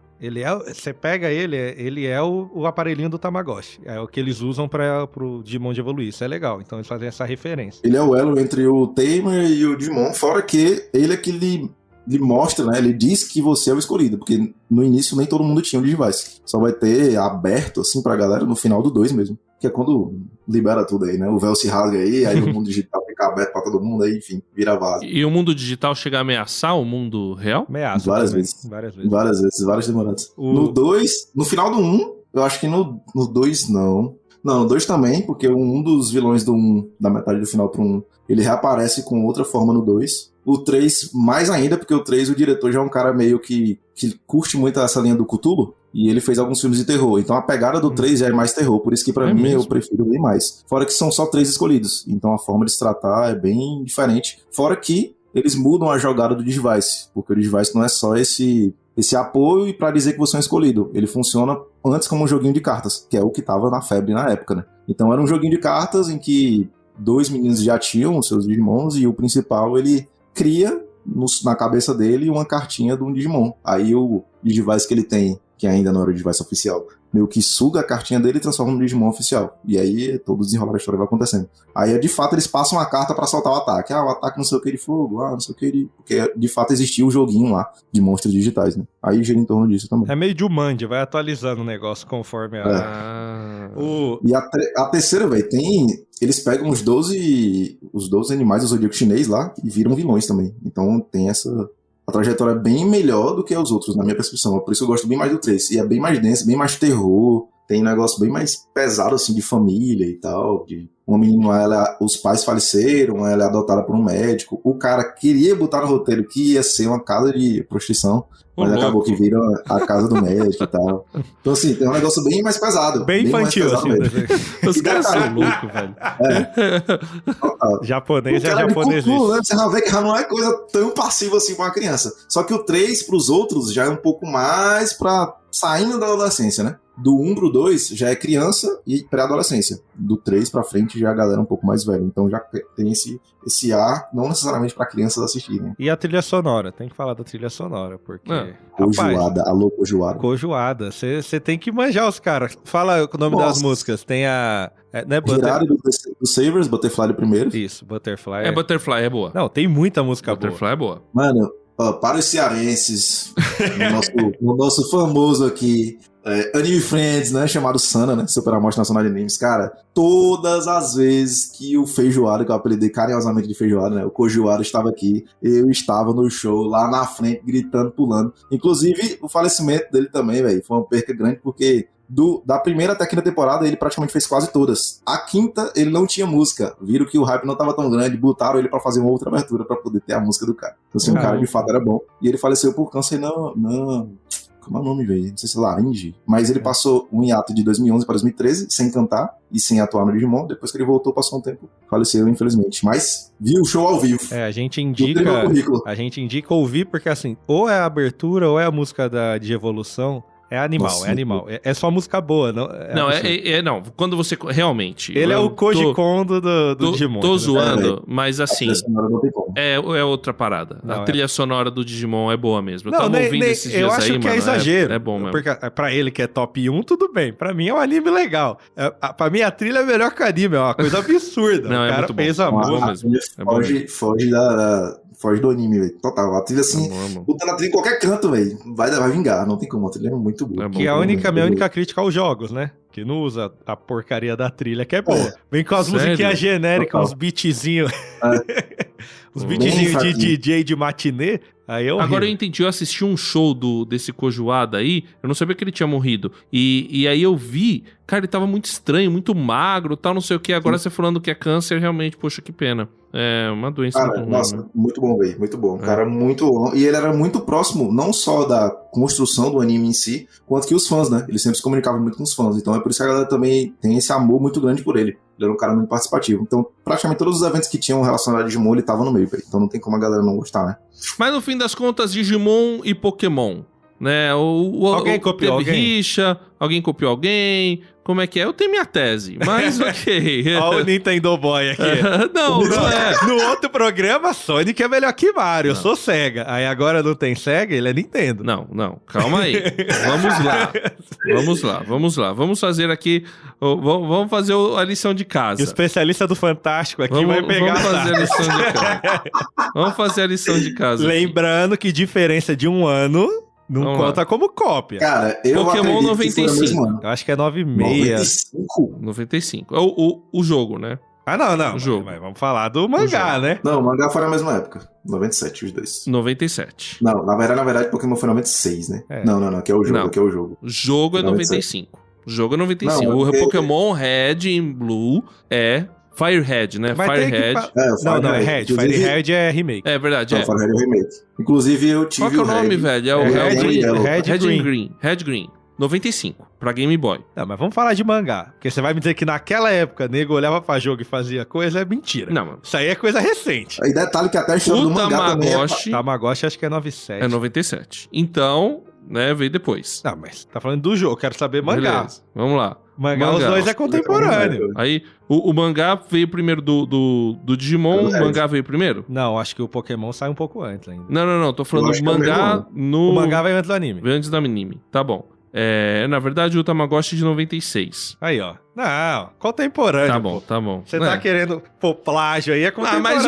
Você pega ele é o aparelhinho do Tamagotchi. É o que eles usam pro Digimon de evoluir. Isso é legal. Então eles fazem essa referência. Ele é o elo entre o Tamer e o Digimon, fora que ele é que lhe mostra, né? Ele diz que você é o escolhido, porque no início nem todo mundo tinha o Digivice. Só vai ter aberto, assim, pra galera no final do 2 mesmo. Que é quando libera tudo aí, né? O véu se rasga aí o mundo digital fica aberto pra todo mundo, aí, enfim, vira vaso. E o mundo digital chega a ameaçar o mundo real? Ameaça. Várias vezes, várias temporadas. No 2, no final do 1, Eu acho que no 2 não. Não, no 2 também, porque um dos vilões do 1, da metade do final pro 1, ele reaparece com outra forma no 2. O 3, mais ainda, porque o 3, o diretor já é um cara meio que curte muito essa linha do Cthulhu, e ele fez alguns filmes de terror. Então a pegada do 3 já é mais terror, por isso que pra mim mesmo. Eu prefiro bem mais. Fora que são só 3 escolhidos, então a forma de se tratar é bem diferente. Fora que eles mudam a jogada do Digivice, porque o Digivice não é só esse apoio e pra dizer que você é um escolhido. Ele funciona antes como um joguinho de cartas, que é o que tava na febre na época, né? Então era um joguinho de cartas em que 2 meninos já tinham os seus Digimons e o principal, ele cria na cabeça dele uma cartinha de um Digimon. Aí o Digivice que ele tem, que ainda não era o Digivice oficial, meio que suga a cartinha dele e transforma no Digimon oficial. E aí todo o desenrolar da história vai acontecendo. Aí de fato eles passam a carta pra soltar o ataque. O ataque não sei o que de fogo, não sei o que de... Porque de fato existia o joguinho lá de monstros digitais, né? Aí gira em torno disso também. É meio de Jumanji, vai atualizando o negócio conforme a... E a terceira, velho, eles pegam os 12 animais do Zodíaco chinês lá e viram vilões também. Então tem a trajetória é bem melhor do que os outros, na minha percepção. Por isso eu gosto bem mais do 3. E é bem mais denso, bem mais terror. Tem um negócio bem mais pesado, assim, de família e tal. Uma menina, os pais faleceram, ela é adotada por um médico. O cara queria botar no roteiro que ia ser uma casa de prostituição, mas acabou que vira a casa do médico e tal. Então, assim, tem um negócio bem mais pesado. Bem infantil, assim. Os caras são loucos, velho. Japonês é japonês. Cthulhu, né? Você já vê que já não é coisa tão passiva assim pra uma criança. Só que o 3, pros outros, já é um pouco mais pra saindo da adolescência, né? Do 1 pro 2 já é criança e pré-adolescência. Do 3 pra frente já é a galera um pouco mais velha. Então já tem esse ar, não necessariamente pra crianças assistirem. E a trilha sonora? Tem que falar da trilha sonora, porque... Cojoada, alô Cojoada. Cojoada. Você tem que manjar os caras. Fala o nome das músicas. Tem a... né, Hirari do Savers, Butterfly primeiro. Isso, Butterfly. Butterfly é boa. Não, tem muita música Butterfly boa. Butterfly é boa. Mano, para os cearenses, o nosso famoso aqui... Anime Friends, né, chamado Sana, né, Super Amostra Nacional de Animes, cara, todas as vezes que o Feijoada, que eu apelidei carinhosamente de Feijoada, né, o Cojoada estava aqui, eu estava no show, lá na frente, gritando, pulando, inclusive o falecimento dele também, velho, foi uma perca grande, porque da primeira até a quinta temporada, ele praticamente fez quase todas. A quinta, ele não tinha música, viram que o hype não estava tão grande, botaram ele pra fazer uma outra abertura pra poder ter a música do cara. Então assim, o cara de fato era bom, e ele faleceu por câncer não... Como é o nome, velho? Não sei se é laringe. Mas ele passou um hiato de 2011 para 2013, sem cantar e sem atuar no Digimon. Depois que ele voltou, passou um tempo, faleceu, infelizmente. Mas viu o show ao vivo. A gente indica ouvir, porque assim, ou é a abertura ou é a música de evolução. É animal, nossa, é animal. É só música boa, não? Não. Quando você realmente. Ele é o Koji Kondo do Digimon. Tô zoando, mas assim. É outra parada. A trilha sonora do Digimon é boa mesmo. Eu tava ouvindo esses dias aí, mano. Eu acho que é exagero. É bom mesmo. Porque pra ele que é top 1, tudo bem. Pra mim é um anime legal. Pra mim a trilha é melhor que o anime. É uma coisa absurda. Não, o cara fez a música. Foge do anime, velho. Total. A trilha assim, botando a trilha em qualquer canto, velho. Vai vingar, não tem como. A trilha é muito boa. Que é a minha única crítica aos jogos, né? Que não usa a porcaria da trilha, que é boa. Vem com as musiquinhas genéricas, uns beatzinhos. Os beatzinhos de DJ de matinê. Aí é horrível. Agora eu entendi, eu assisti um show desse Cojoada aí, eu não sabia que ele tinha morrido. E aí eu vi, cara, ele tava muito estranho, muito magro, tal, não sei o que. Agora você falando que é câncer, realmente, poxa, que pena. É uma doença muito ruim. Nossa, muito bom, velho, muito bom. Cara, muito bom. E ele era muito próximo, não só da construção do anime em si, quanto que os fãs, né? Ele sempre se comunicava muito com os fãs. Então é por isso que a galera também tem esse amor muito grande por ele. Ele era um cara muito participativo. Então, praticamente todos os eventos que tinham relacionado a Digimon, ele tava no meio, velho. Então não tem como a galera não gostar, né? Mas no fim das contas, Digimon e Pokémon, né? Alguém copiou alguém? Rixa, alguém copiou alguém... Como é que é? Eu tenho minha tese, mas ok. Olha o Nintendo Boy aqui. Não é. No outro programa, Sonic é melhor que Mario. Eu sou Sega. Aí agora não tem Sega, ele é Nintendo. Não. Calma aí. Vamos lá. Vamos fazer aqui... Vamos fazer a lição de casa. O especialista do Fantástico aqui vai pegar... Vamos fazer a lição de casa. Lembrando que diferença de um ano... Não conta como cópia. Cara, eu Pokémon 95. Eu acho que é 96. 95. É o jogo, né? Não. O jogo. Mas vamos falar do mangá, né? Não, o mangá foi na mesma época. 97, os dois. 97. Não, na verdade, Pokémon foi 96, né? Não, que é o jogo, O jogo é 95. O jogo é 95. Não, o Pokémon Red e Blue é Firehead, né? Firehead. Não, é Red. Firehead é remake. É verdade, é. Firehead é remake. Inclusive, eu tive Qual que é o nome, velho? É o Red Green. Red Green. 95, pra Game Boy. Não, mas vamos falar de mangá. Porque você vai me dizer que naquela época, nego olhava pra jogo e fazia coisa, é mentira. Não, isso aí é coisa recente. E detalhe que até a história do mangá Tamagotchi... Tamagotchi acho que é 97. É 97. Então, né, veio depois. Não, mas tá falando do jogo, quero saber mangá. Beleza, vamos lá. Mangá, os dois é contemporâneo. Aí, o mangá veio primeiro do Digimon, o mangá veio primeiro? Não, acho que o Pokémon sai um pouco antes ainda. Não, tô falando do mangá no... O mangá veio antes do anime. Veio antes do anime, tá bom. Na verdade, o Tamagotchi de 96. Aí, ó. Não, contemporâneo. Tá bom. Você tá querendo pôr plágio aí, é contemporâneo. Mas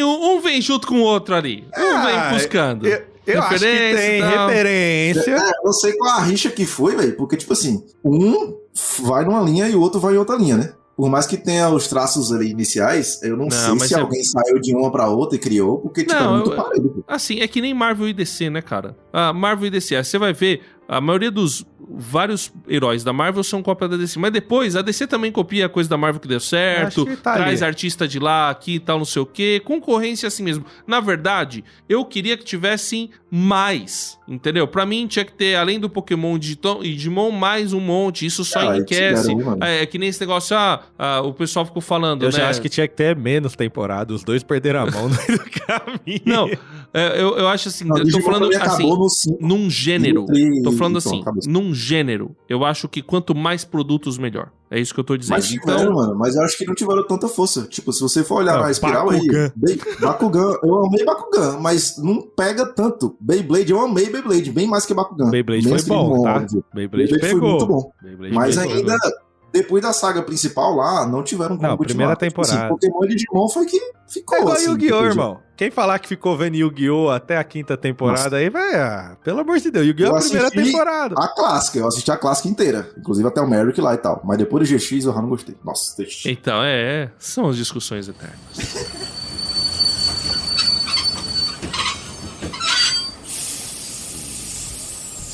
um vem junto com o outro ali. Vem buscando. Eu acho que tem referência. Eu sei qual a rixa que foi, velho. Porque, tipo assim, um vai numa linha e o outro vai em outra linha, né? Por mais que tenha os traços ali iniciais, eu não sei se alguém saiu de uma pra outra e criou, porque, tipo, é muito parecido. Assim, é que nem Marvel e DC, né, cara? Marvel e DC, você vai ver, a maioria dos vários heróis da Marvel são cópia da DC, mas depois a DC também copia a coisa da Marvel que deu certo, traz artista de lá, aqui e tal, não sei o quê, concorrência assim mesmo. Na verdade, eu queria que tivessem mais, entendeu? Pra mim tinha que ter, além do Pokémon e Digimon, mais um monte, isso só enriquece. É que nem esse negócio, o pessoal ficou falando, eu já acho que tinha que ter menos temporada, os dois perderam a mão no meio do caminho. Não, eu acho assim, eu tô falando assim, num gênero, tô falando assim, num gênero, eu acho que quanto mais produtos, melhor. É isso que eu tô dizendo. Mas tiveram, mano, mas eu acho que não tiveram tanta força. Tipo, se você for olhar na espiral Bakugan. aí, Bakugan, eu amei Bakugan, mas não pega tanto. Beyblade, eu amei Beyblade, bem mais que Bakugan. Beyblade foi bom, tá? Beyblade foi muito bom. Mas ainda... Depois da saga principal lá, não tiveram como primeira continuar. temporada. Assim, Pokémon e Digimon foi que ficou. É igual assim, Yu-Gi-Oh, irmão. Quem falar que ficou vendo Yu-Gi-Oh até a 5ª temporada aí, vai... pelo amor de Deus, Yu-Gi-Oh é a primeira temporada. A clássica, eu assisti a clássica inteira. Inclusive até o Merrick lá e tal. Mas depois do GX eu já não gostei. Nossa, triste. Então, são as discussões eternas.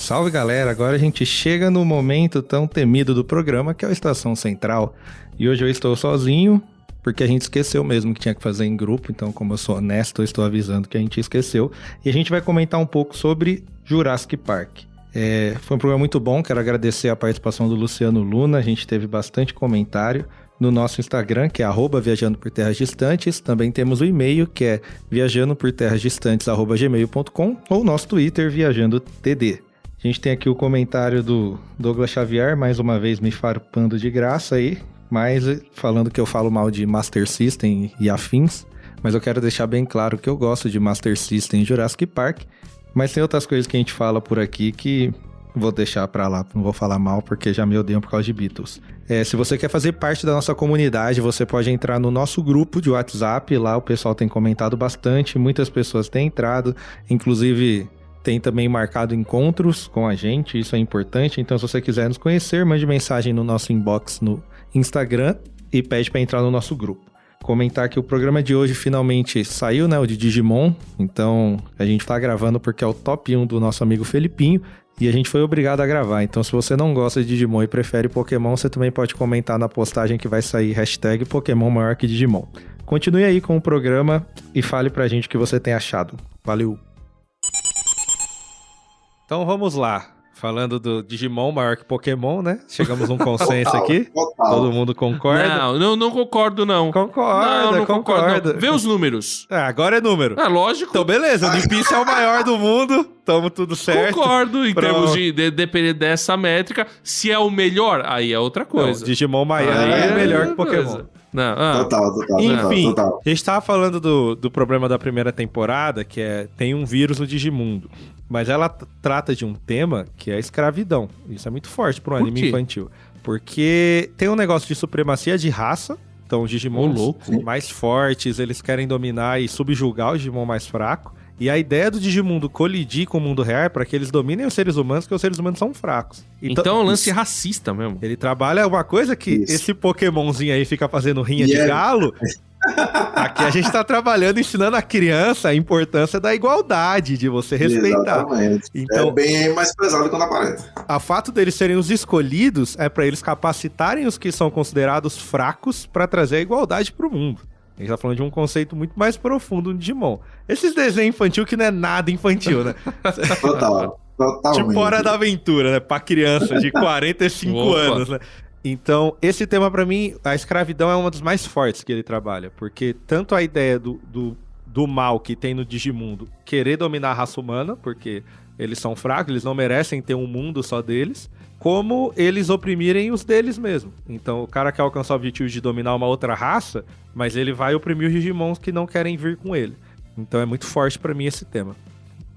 Salve, galera! Agora a gente chega no momento tão temido do programa, que é a Estação Central. E hoje eu estou sozinho, porque a gente esqueceu mesmo que tinha que fazer em grupo. Então, como eu sou honesto, eu estou avisando que a gente esqueceu. E a gente vai comentar um pouco sobre Jurassic Park. Foi um programa muito bom, quero agradecer a participação do Luciano Luna. A gente teve bastante comentário no nosso Instagram, que é @viajandoporterrasdistantes. Também temos o e-mail, que é viajandoporterrasdistantes@gmail.com, ou o nosso Twitter, viajandotd. A gente tem aqui o comentário do Douglas Xavier, mais uma vez me farpando de graça aí, mas falando que eu falo mal de Master System e afins, mas eu quero deixar bem claro que eu gosto de Master System e Jurassic Park, mas tem outras coisas que a gente fala por aqui que vou deixar pra lá, não vou falar mal porque já me odeiam por causa de Beatles. Se você quer fazer parte da nossa comunidade, você pode entrar no nosso grupo de WhatsApp, lá o pessoal tem comentado bastante, muitas pessoas têm entrado, inclusive... Tem também marcado encontros com a gente, isso é importante. Então, se você quiser nos conhecer, mande mensagem no nosso inbox no Instagram e pede para entrar no nosso grupo. Comentar que o programa de hoje finalmente saiu, né? O de Digimon. Então, a gente tá gravando porque é o top 1 do nosso amigo Felipinho. E a gente foi obrigado a gravar. Então, se você não gosta de Digimon e prefere Pokémon, você também pode comentar na postagem que vai sair #Pokémon maior que Digimon. Continue aí com o programa e fale pra gente o que você tem achado. Valeu! Então vamos lá, falando do Digimon maior que Pokémon, né? Chegamos num consenso aqui, todo mundo concorda? Não concordo não. Concorda. Vê os números. Agora é número. Lógico. Então beleza, o One Piece é o maior do mundo, tamo tudo certo. Concordo, em termos de depender dessa métrica, se é o melhor, aí é outra coisa. Não, Digimon maior é melhor que Pokémon. Total. Enfim, a gente tava falando do problema da primeira temporada, que tem um vírus no Digimundo. Mas ela trata de um tema que é a escravidão. Isso é muito forte para um anime infantil. Porque tem um negócio de supremacia de raça. Então, os Digimon mais fortes, eles querem dominar e subjugar o Digimon mais fraco. E a ideia do Digimundo colidir com o mundo real é para que eles dominem os seres humanos, porque os seres humanos são fracos. Então é um lance racista mesmo. Ele trabalha uma coisa que esse Pokémonzinho aí fica fazendo rinha de galo. Aqui a gente tá trabalhando, ensinando a criança a importância da igualdade, de você respeitar. Exatamente. Então, é bem mais pesado quando aparenta. O fato deles serem os escolhidos é pra eles capacitarem os que são considerados fracos pra trazer a igualdade pro mundo. A gente tá falando de um conceito muito mais profundo no Digimon. Esses desenhos infantil que não é nada infantil, né? Total. Totalmente. Tipo Hora da Aventura, né? Pra criança de 45 anos, né? Então, esse tema pra mim, a escravidão é uma dos mais fortes que ele trabalha. Porque tanto a ideia do mal que tem no Digimundo querer dominar a raça humana, porque eles são fracos, eles não merecem ter um mundo só deles, como eles oprimirem os deles mesmo. Então, o cara quer alcançar o objetivo de dominar uma outra raça, mas ele vai oprimir os Digimons que não querem vir com ele. Então, é muito forte pra mim esse tema.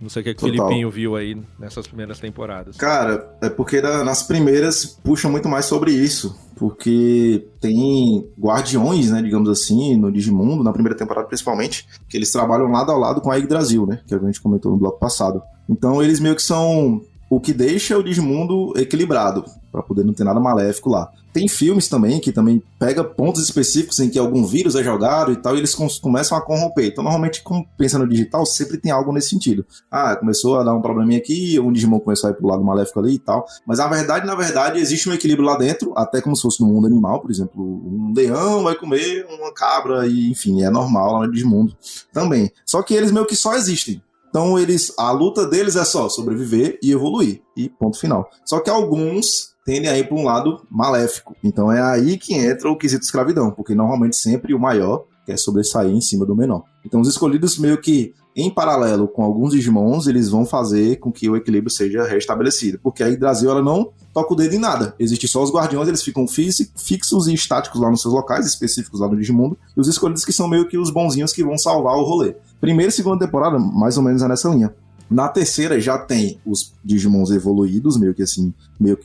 Não sei o que o Filipinho viu aí nessas primeiras temporadas. Cara, é porque nas primeiras puxa muito mais sobre isso. Porque tem guardiões, né, digamos assim, no Digimundo, na primeira temporada principalmente, que eles trabalham lado a lado com a Yggdrasil, né? Que a gente comentou no bloco passado. Então eles meio que são o que deixa o Digimundo equilibrado, pra poder não ter nada maléfico lá. Tem filmes também que também pega pontos específicos em que algum vírus é jogado e tal, e eles começam a corromper. Então, normalmente, como pensa no digital, sempre tem algo nesse sentido. Ah, começou a dar um probleminha aqui, um Digimon começou a ir pro lado maléfico ali e tal. Mas, na verdade, existe um equilíbrio lá dentro, até como se fosse no mundo animal, por exemplo. Um leão vai comer uma cabra, e enfim, é normal lá no Digimundo também. Só que eles meio que só existem. Então, a luta deles é só sobreviver e evoluir. E ponto final. Só que alguns tendem a ir para um lado maléfico. Então é aí que entra o quesito escravidão, porque normalmente sempre o maior quer sobressair em cima do menor. Então os escolhidos meio que em paralelo com alguns Digimons, eles vão fazer com que o equilíbrio seja restabelecido, porque a Yggdrasil ela não toca o dedo em nada. Existem só os guardiões, eles ficam fixos e estáticos lá nos seus locais específicos lá no Digimundo, e os escolhidos que são meio que os bonzinhos que vão salvar o rolê. Primeira e segunda temporada, mais ou menos é nessa linha. Na terceira já tem os Digimons evoluídos, meio que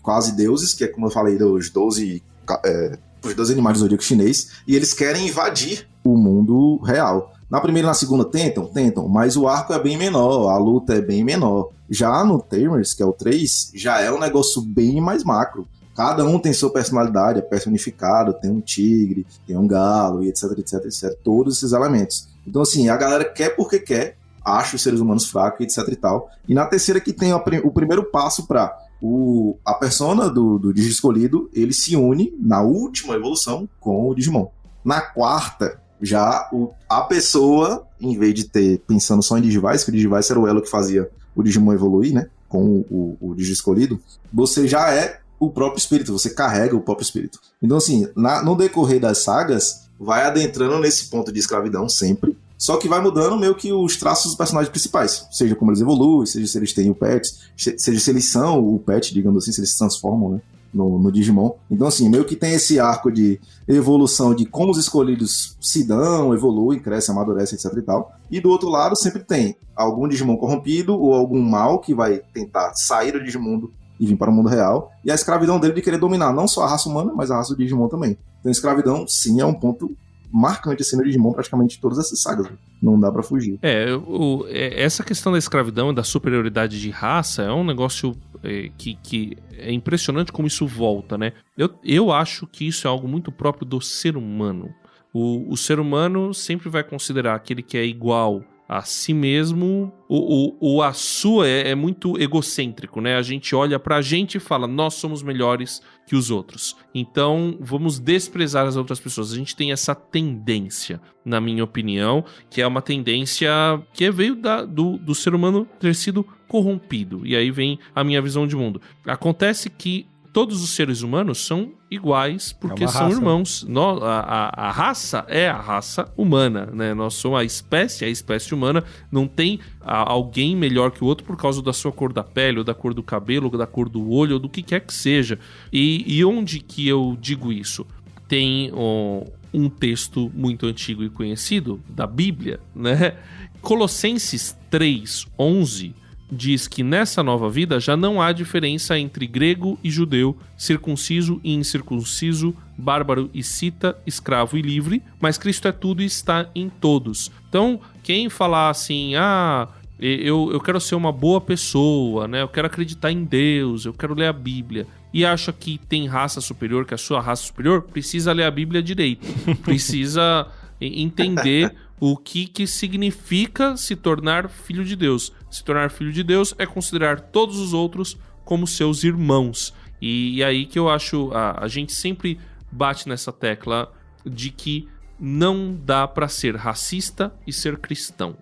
quase deuses, que é como eu falei, os 12 animais do zodíaco chinês, e eles querem invadir o mundo real. Na primeira e na segunda tentam, mas o arco é bem menor, a luta é bem menor. Já no Tamers, que é o 3, já é um negócio bem mais macro. Cada um tem sua personalidade, é personificado, tem um tigre, tem um galo, e etc, todos esses elementos. Então assim, a galera quer porque quer, acha os seres humanos fracos, etc e tal. E na terceira que tem o primeiro passo para a persona do Digi escolhido, ele se une na última evolução com o Digimon. Na quarta, já a pessoa, em vez de pensando só em Digivice, que o Digivice era o elo que fazia o Digimon evoluir, né, com o Digi escolhido, você já é o próprio espírito, você carrega o próprio espírito. Então assim, no decorrer das sagas, vai adentrando nesse ponto de escravidão sempre, só que vai mudando meio que os traços dos personagens principais. Seja como eles evoluem, seja se eles têm o pet, seja se eles são o pet, digamos assim, se eles se transformam, né, no Digimon. Então, assim, meio que tem esse arco de evolução de como os escolhidos se dão, evoluem, crescem, amadurecem, etc e tal. E do outro lado, sempre tem algum Digimon corrompido ou algum mal que vai tentar sair do Digimundo e vir para o mundo real. E a escravidão dele de querer dominar não só a raça humana, mas a raça do Digimon também. Então, a escravidão, sim, é um ponto marcante assim no Digimon, praticamente todas essas sagas. Não dá pra fugir. Essa questão da escravidão e da superioridade de raça é um negócio que é impressionante como isso volta, né? Eu acho que isso é algo muito próprio do ser humano. O ser humano sempre vai considerar aquele que é igual a si mesmo, a sua é muito egocêntrico, né? A gente olha pra gente e fala, nós somos melhores que os outros. Então, vamos desprezar as outras pessoas. A gente tem essa tendência, na minha opinião, que é uma tendência que veio do ser humano ter sido corrompido. E aí vem a minha visão de mundo. Acontece que todos os seres humanos são iguais porque são irmãos. A raça é a raça humana, né? Nós somos a espécie humana. Não tem alguém melhor que o outro por causa da sua cor da pele, ou da cor do cabelo, ou da cor do olho, ou do que quer que seja. E onde que eu digo isso? Tem um texto muito antigo e conhecido da Bíblia, né? Colossenses 3:11 diz que nessa nova vida já não há diferença entre grego e judeu, circunciso e incircunciso, bárbaro e cita, escravo e livre, mas Cristo é tudo e está em todos. Então, quem falar assim, eu quero ser uma boa pessoa, né? Eu quero acreditar em Deus, eu quero ler a Bíblia, e acha que tem raça superior, que a sua raça superior, precisa ler a Bíblia direito. Precisa entender o que significa se tornar filho de Deus. Se tornar filho de Deus é considerar todos os outros como seus irmãos. E aí que eu acho, a gente sempre bate nessa tecla de que não dá pra ser racista e ser cristão.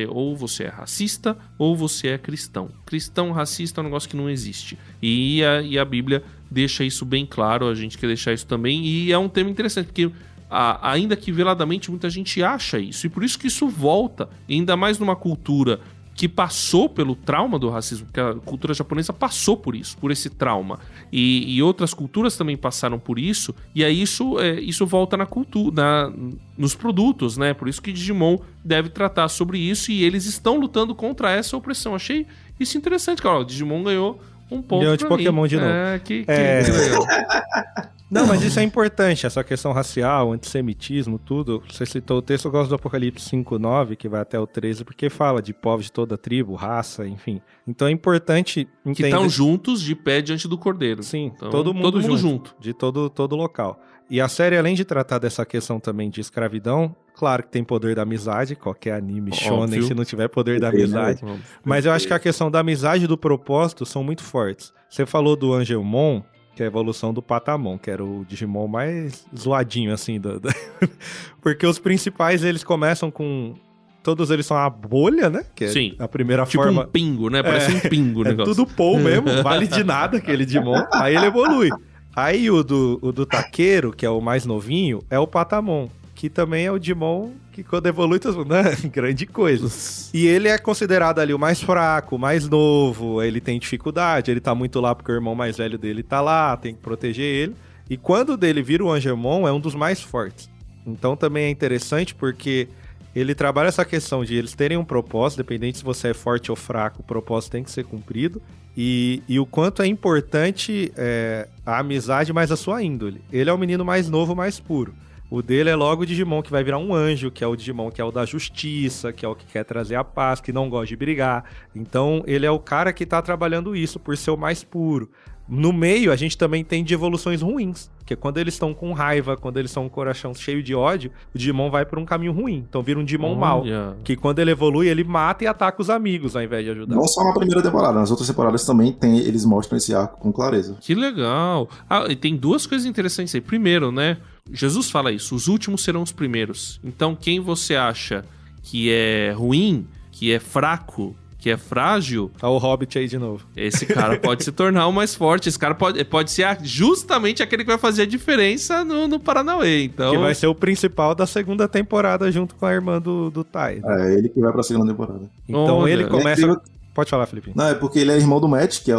Ou você é racista ou você é cristão. Cristão racista é um negócio que não existe. E a Bíblia deixa isso bem claro, a gente quer deixar isso também. E é um tema interessante, porque ainda que veladamente muita gente acha isso. E por isso que isso volta, ainda mais numa cultura que passou pelo trauma do racismo, porque a cultura japonesa passou por isso, por esse trauma. E outras culturas também passaram por isso, e aí isso volta na cultura, nos produtos, né? Por isso que Digimon deve tratar sobre isso, e eles estão lutando contra essa opressão. Achei isso interessante, cara. O Digimon ganhou um ponto ganhou de Pokémon de novo. Que legal. Não, mas isso é importante, essa questão racial, antissemitismo, tudo. Você citou o texto, eu gosto do Apocalipse 5:9, que vai até o 13, porque fala de povos de toda tribo, raça, enfim. Então é importante entender... Que estão juntos de pé diante do Cordeiro. Sim, então, todo mundo junto. De todo local. E a série, além de tratar dessa questão também de escravidão, claro que tem poder da amizade, qualquer anime shonen, se não tiver poder da amizade. Mas eu acho que a questão da amizade e do propósito são muito fortes. Você falou do Angelmon, que é a evolução do Patamon, que era o Digimon mais zoadinho, assim. Porque os principais, eles começam com... Todos eles são a bolha, né? Que é Sim. A primeira tipo forma... um pingo, né? Parece um pingo o negócio. É tudo pou mesmo, vale de nada aquele Digimon. Aí ele evolui. Aí o do Taqueiro, que é o mais novinho, é o Patamon, que também é o Digimon que quando evolui, né? Grande coisa. E ele é considerado ali o mais fraco, o mais novo, ele tem dificuldade, ele tá muito lá porque o irmão mais velho dele tá lá, tem que proteger ele. E quando dele vira o Angemon, é um dos mais fortes. Então também é interessante porque ele trabalha essa questão de eles terem um propósito, dependente se você é forte ou fraco, o propósito tem que ser cumprido. E o quanto é importante a amizade, mas a sua índole. Ele é o menino mais novo, mais puro. O dele é logo o Digimon que vai virar um anjo, que é o Digimon que é o da justiça, que é o que quer trazer a paz, que não gosta de brigar. Então, ele é o cara que tá trabalhando isso por ser o mais puro. No meio, a gente também tem de evoluções ruins, que é quando eles estão com raiva, quando eles estão com o coração cheio de ódio, o Digimon vai por um caminho ruim. Então vira um Digimon mau, que quando ele evolui, ele mata e ataca os amigos ao invés de ajudar. Não só na primeira temporada, nas outras temporadas também eles mostram esse arco com clareza. Que legal. E tem duas coisas interessantes aí. Primeiro, né, Jesus fala isso, os últimos serão os primeiros. Então quem você acha que é ruim, que é fraco, que é frágil... Tá o Hobbit aí de novo. Esse cara pode se tornar o mais forte. Esse cara pode ser justamente aquele que vai fazer a diferença no Paranauê. Então... Que vai ser o principal da segunda temporada junto com a irmã do Tai. É, ele que vai pra segunda temporada. Então ele começa... Pode falar, Felipe. Não, é porque ele é irmão do Matt, que é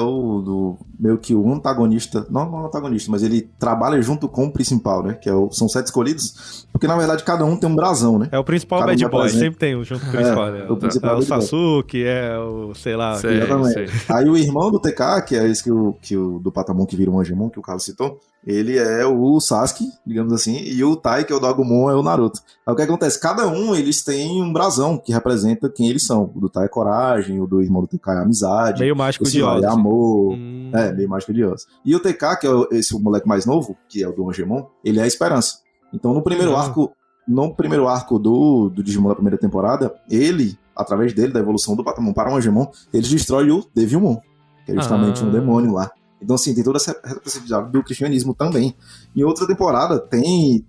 meio que o antagonista. Não antagonista, mas ele trabalha junto com o principal, né? Que são 7 escolhidos. Porque, na verdade, cada um tem um brasão, né? É o principal cada bad boy, sempre tem um junto com o principal. O principal é o Sasuke, é o, sei lá... Exatamente. Aí o irmão do TK, que é esse que o do Patamon que vira um Angemon, que o Carlos citou, ele é o Sasuke, digamos assim, e o Tai, que é o do Agumon, é o Naruto. Aí o que acontece? Cada um, eles têm um brasão que representa quem eles são. O do Tai é coragem, o do irmão do TK é amizade. Meio mágico de Oz. É amor. Meio mágico de Oz. E o TK, que é esse moleque mais novo, que é o do Angemon, ele é a esperança. Então no primeiro arco do Digimon da primeira temporada, ele, através dele, da evolução do Patamon para o Angemon, eles destroem o Devilmon, que é justamente um demônio lá. Então, assim, tem toda essa representatividade do cristianismo também. Em outra temporada, tem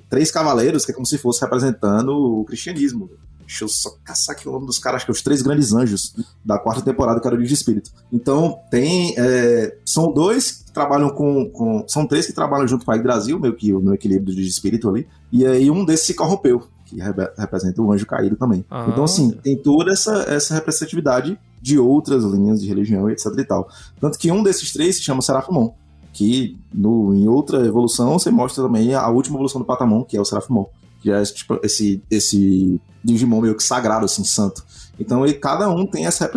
3 cavaleiros, que é como se fosse representando o cristianismo. Deixa eu só caçar aqui o nome dos caras, acho que é os 3 grandes anjos da 4ª temporada, que era o Livro de Espírito. Então, são 2 que trabalham são 3 que trabalham junto com a Yggdrasil, meio que no equilíbrio do Livro de Espírito ali. E aí um desses se corrompeu, que representa o anjo caído também. Então, assim, tem toda essa representatividade de outras linhas de religião, etc e tal. Tanto que um desses 3 se chama Serafimon, que em outra evolução você mostra também a última evolução do Patamon, que é o Serafimon, que é tipo, esse Digimon meio que sagrado, assim, santo. Então cada um tem essa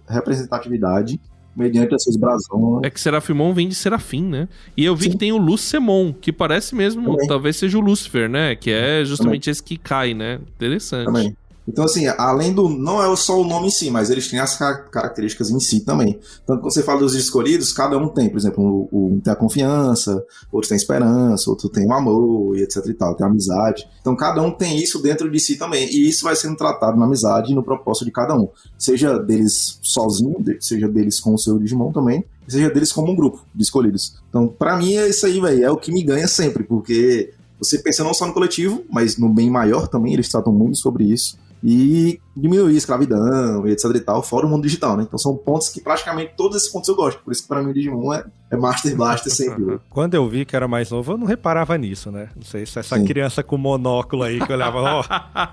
representatividade mediante as suas brasões. É que Serafimon vem de Serafim, né? E eu vi que tem o Lucemon, que parece mesmo, talvez seja o Lúcifer, né? Que é justamente esse que cai, né? Interessante. Também. Então, assim, além do... Não é só o nome em si, mas eles têm as características em si também. Tanto quando você fala dos escolhidos, cada um tem, por exemplo, um tem a confiança, outro tem a esperança, outro tem o amor, e etc e tal, tem a amizade. Então, cada um tem isso dentro de si também. E isso vai sendo tratado na amizade e no propósito de cada um. Seja deles sozinho, seja deles com o seu Digimon também, seja deles como um grupo de escolhidos. Então, pra mim, é isso aí, velho. É o que me ganha sempre, porque você pensa não só no coletivo, mas no bem maior também, eles tratam muito sobre isso. E diminuir a escravidão e etc e tal, fora o mundo digital, né? Então são pontos que praticamente todos esses pontos eu gosto. Por isso que pra mim o Digimon é Master Blaster sempre. Véio. Quando eu vi que era mais novo, eu não reparava nisso, né? Não sei se essa criança com monóculo aí que olhava,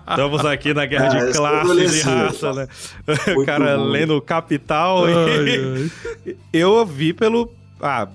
estamos aqui na guerra de classes e raça, né? O cara bom, lendo Capital. Eu vi pelo...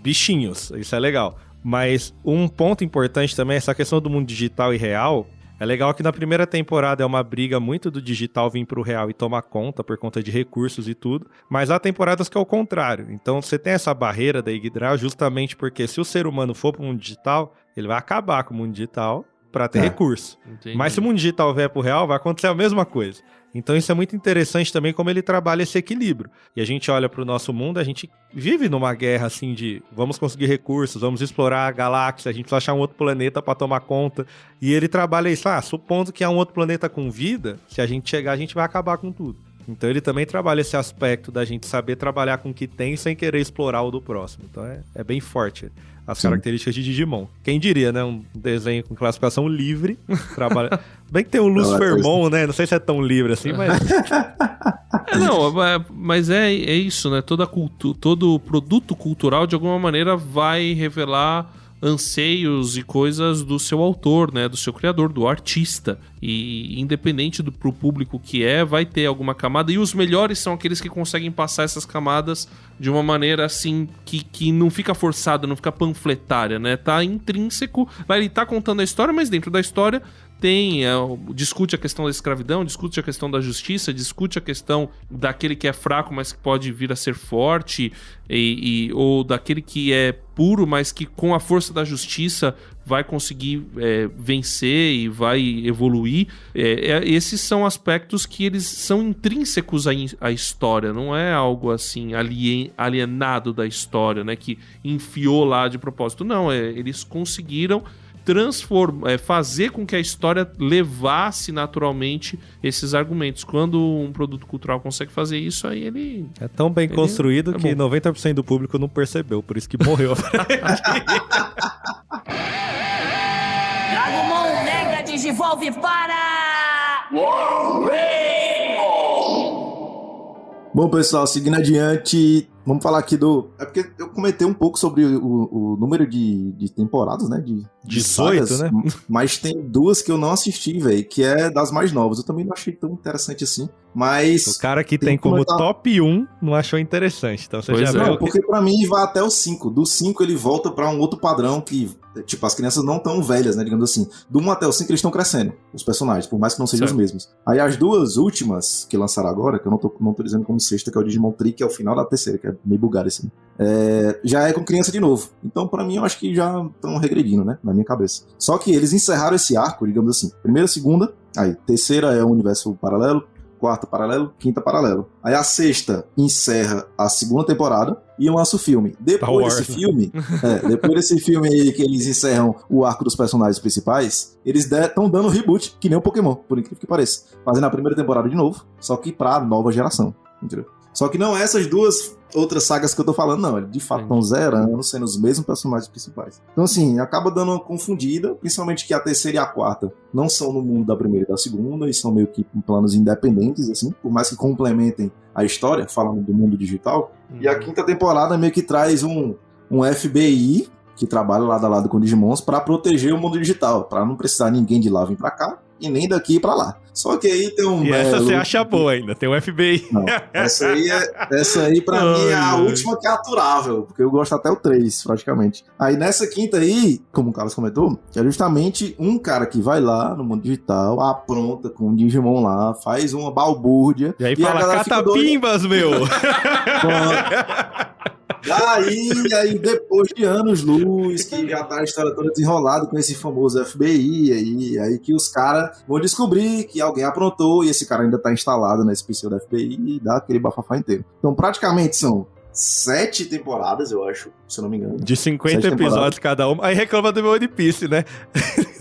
bichinhos, isso é legal. Mas um ponto importante também é essa questão do mundo digital e real. É legal que na primeira temporada é uma briga muito do digital vir pro real e tomar conta por conta de recursos e tudo, mas há temporadas que é o contrário. Então você tem essa barreira da Yggdrasil justamente porque se o ser humano for pro mundo digital, ele vai acabar com o mundo digital para ter recurso. Entendi. Mas se o mundo digital vier pro real, vai acontecer a mesma coisa. Então isso é muito interessante também como ele trabalha esse equilíbrio. E a gente olha pro nosso mundo, a gente vive numa guerra assim de vamos conseguir recursos, vamos explorar a galáxia, a gente precisa achar um outro planeta para tomar conta. E ele trabalha isso, supondo que há um outro planeta com vida, se a gente chegar, a gente vai acabar com tudo. Então ele também trabalha esse aspecto da gente saber trabalhar com o que tem sem querer explorar o do próximo. Então é bem forte as características de Digimon. Quem diria, né? Um desenho com classificação livre. Trabalha... Bem que tem o Lucifermon, né? Não sei se é tão livre assim, mas... Mas é isso, né? Todo produto cultural, de alguma maneira, vai revelar anseios e coisas do seu autor, né, do seu criador, do artista. E independente pro público que vai ter alguma camada. E os melhores são aqueles que conseguem passar essas camadas de uma maneira assim que não fica forçada, não fica panfletária, né? Tá intrínseco. Ele tá contando a história, mas dentro da história discute a questão da escravidão, discute a questão da justiça, discute a questão daquele que é fraco, mas que pode vir a ser forte, ou daquele que é puro, mas que com a força da justiça vai conseguir vencer e vai evoluir. Esses são aspectos que eles são intrínsecos à história, não é algo assim alienado da história, né, que enfiou lá de propósito. Não, eles conseguiram fazer com que a história levasse naturalmente esses argumentos. Quando um produto cultural consegue fazer isso, aí ele... É tão bem construído que 90% do público não percebeu, por isso que morreu. Dragomon Mega Digivolve para... Bom, pessoal, seguindo adiante, vamos falar aqui do... É porque eu comentei um pouco sobre o número de temporadas, né? De 18, sagas, né? Mas tem duas que eu não assisti, velho, que é das mais novas. Eu também não achei tão interessante assim, mas... O cara que tem como top 1 não achou interessante, então você já viu. Não, porque pra mim vai até o 5. Do 5 ele volta pra um outro padrão que... Tipo, as crianças não tão velhas, né, digamos assim. Do 1 até o 5 eles estão crescendo, os personagens, por mais que não sejam os mesmos. Aí as duas últimas que lançaram agora, que eu não tô dizendo como sexta, que é o Digimon Tri, que é o final da terceira, que é meio bugado assim. Já é com criança de novo. Então, pra mim, eu acho que já estão regredindo, né, na minha cabeça. Só que eles encerraram esse arco, digamos assim. Primeira, segunda, aí terceira é um universo paralelo, quarta paralelo, quinta paralelo. Aí a sexta encerra a segunda temporada e lança o filme. Depois desse filme aí que eles encerram o arco dos personagens principais, eles estão dando reboot, que nem o Pokémon, por incrível que pareça. Fazendo a primeira temporada de novo, só que pra nova geração, entendeu? Só que não essas duas outras sagas que eu tô falando, não. Eles de fato estão zerando, sendo os mesmos personagens principais. Então, assim, acaba dando uma confundida, principalmente que a terceira e a quarta não são no mundo da primeira e da segunda, e são meio que planos independentes, assim, por mais que complementem a história, falando do mundo digital. E a quinta temporada meio que traz um FBI que trabalha lado a lado com Digimons pra proteger o mundo digital, pra não precisar ninguém de lá vir pra cá e nem daqui pra lá. Só que aí tem um... E essa você acha boa ainda, tem o FBI. Não, essa aí pra mim é a última que é aturável, porque eu gosto até o 3, praticamente. Aí nessa quinta aí, como o Carlos comentou, é justamente um cara que vai lá no mundo digital, apronta com um Digimon lá, faz uma balbúrdia. E aí fala, catapimbas, meu! Aí, depois de anos-luz, que já tá a história toda desenrolada com esse famoso FBI, aí que os caras vão descobrir que alguém aprontou e esse cara ainda tá instalado nesse PC da FBI e dá aquele bafafá inteiro. Então, praticamente são 7 temporadas, eu acho, se eu não me engano. De 50 episódios cada uma. Aí reclama do meu One Piece, né?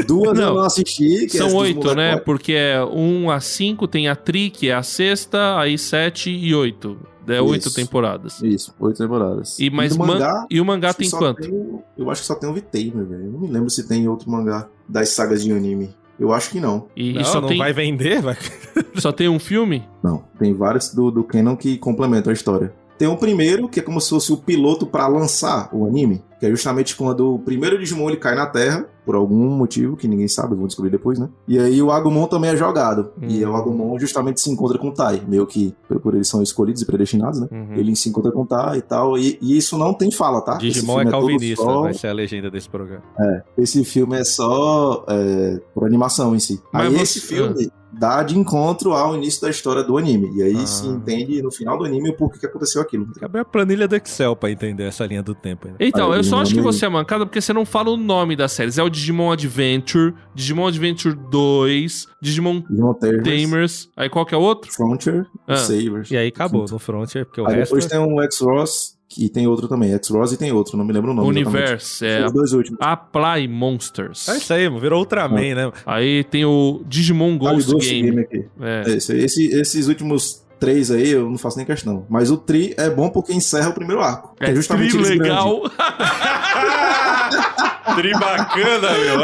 2 eu não assisti. Que são 8, né? Porque é 1 a 5, tem a Tri, que é a 6ª, aí 7 e 8. É 8 temporadas. Isso, 8 temporadas. E o mangá tem quanto? Eu acho que só tem o Vitamer, velho. Eu não me lembro se tem outro mangá das sagas de anime. Eu acho que não. E só não vai vender? Vai... Só tem um filme? Não, tem vários do Canon que complementam a história. Tem o primeiro, que é como se fosse o piloto pra lançar o anime, que é justamente quando o primeiro Digimon ele cai na Terra, por algum motivo, que ninguém sabe, vão descobrir depois, né? E aí o Agumon também é jogado. E o Agumon justamente se encontra com o Tai, meio que por eles são escolhidos e predestinados, né? Ele se encontra com o Tai e tal, e isso não tem fala, tá? Digimon é calvinista, vai ser a legenda desse programa. Esse filme é só por animação em si. Mas esse filme dá de encontro ao início da história do anime. E aí se entende no final do anime o porquê que aconteceu aquilo. Tem que abrir a planilha do Excel pra entender essa linha do tempo. Né? Então, eu só acho que você é mancada porque você não fala o nome das séries. É o Digimon Adventure, Digimon Adventure 2, Digimon Tamers. Aí qual que é o outro? Frontier, Savers. E aí acabou no Frontier, porque o aí resto... Depois tem um X-Ross, que tem outro também. X-Ross e tem outro, não me lembro o nome. Universe, os 2 últimos. Apply Monsters. É isso aí, virou Ultraman, né? Aí tem o Digimon Ghost Game. Aqui. Esses últimos 3 aí, eu não faço nem questão. Mas o Tri é bom porque encerra o primeiro arco. É justamente Tri legal. Tri bacana, meu.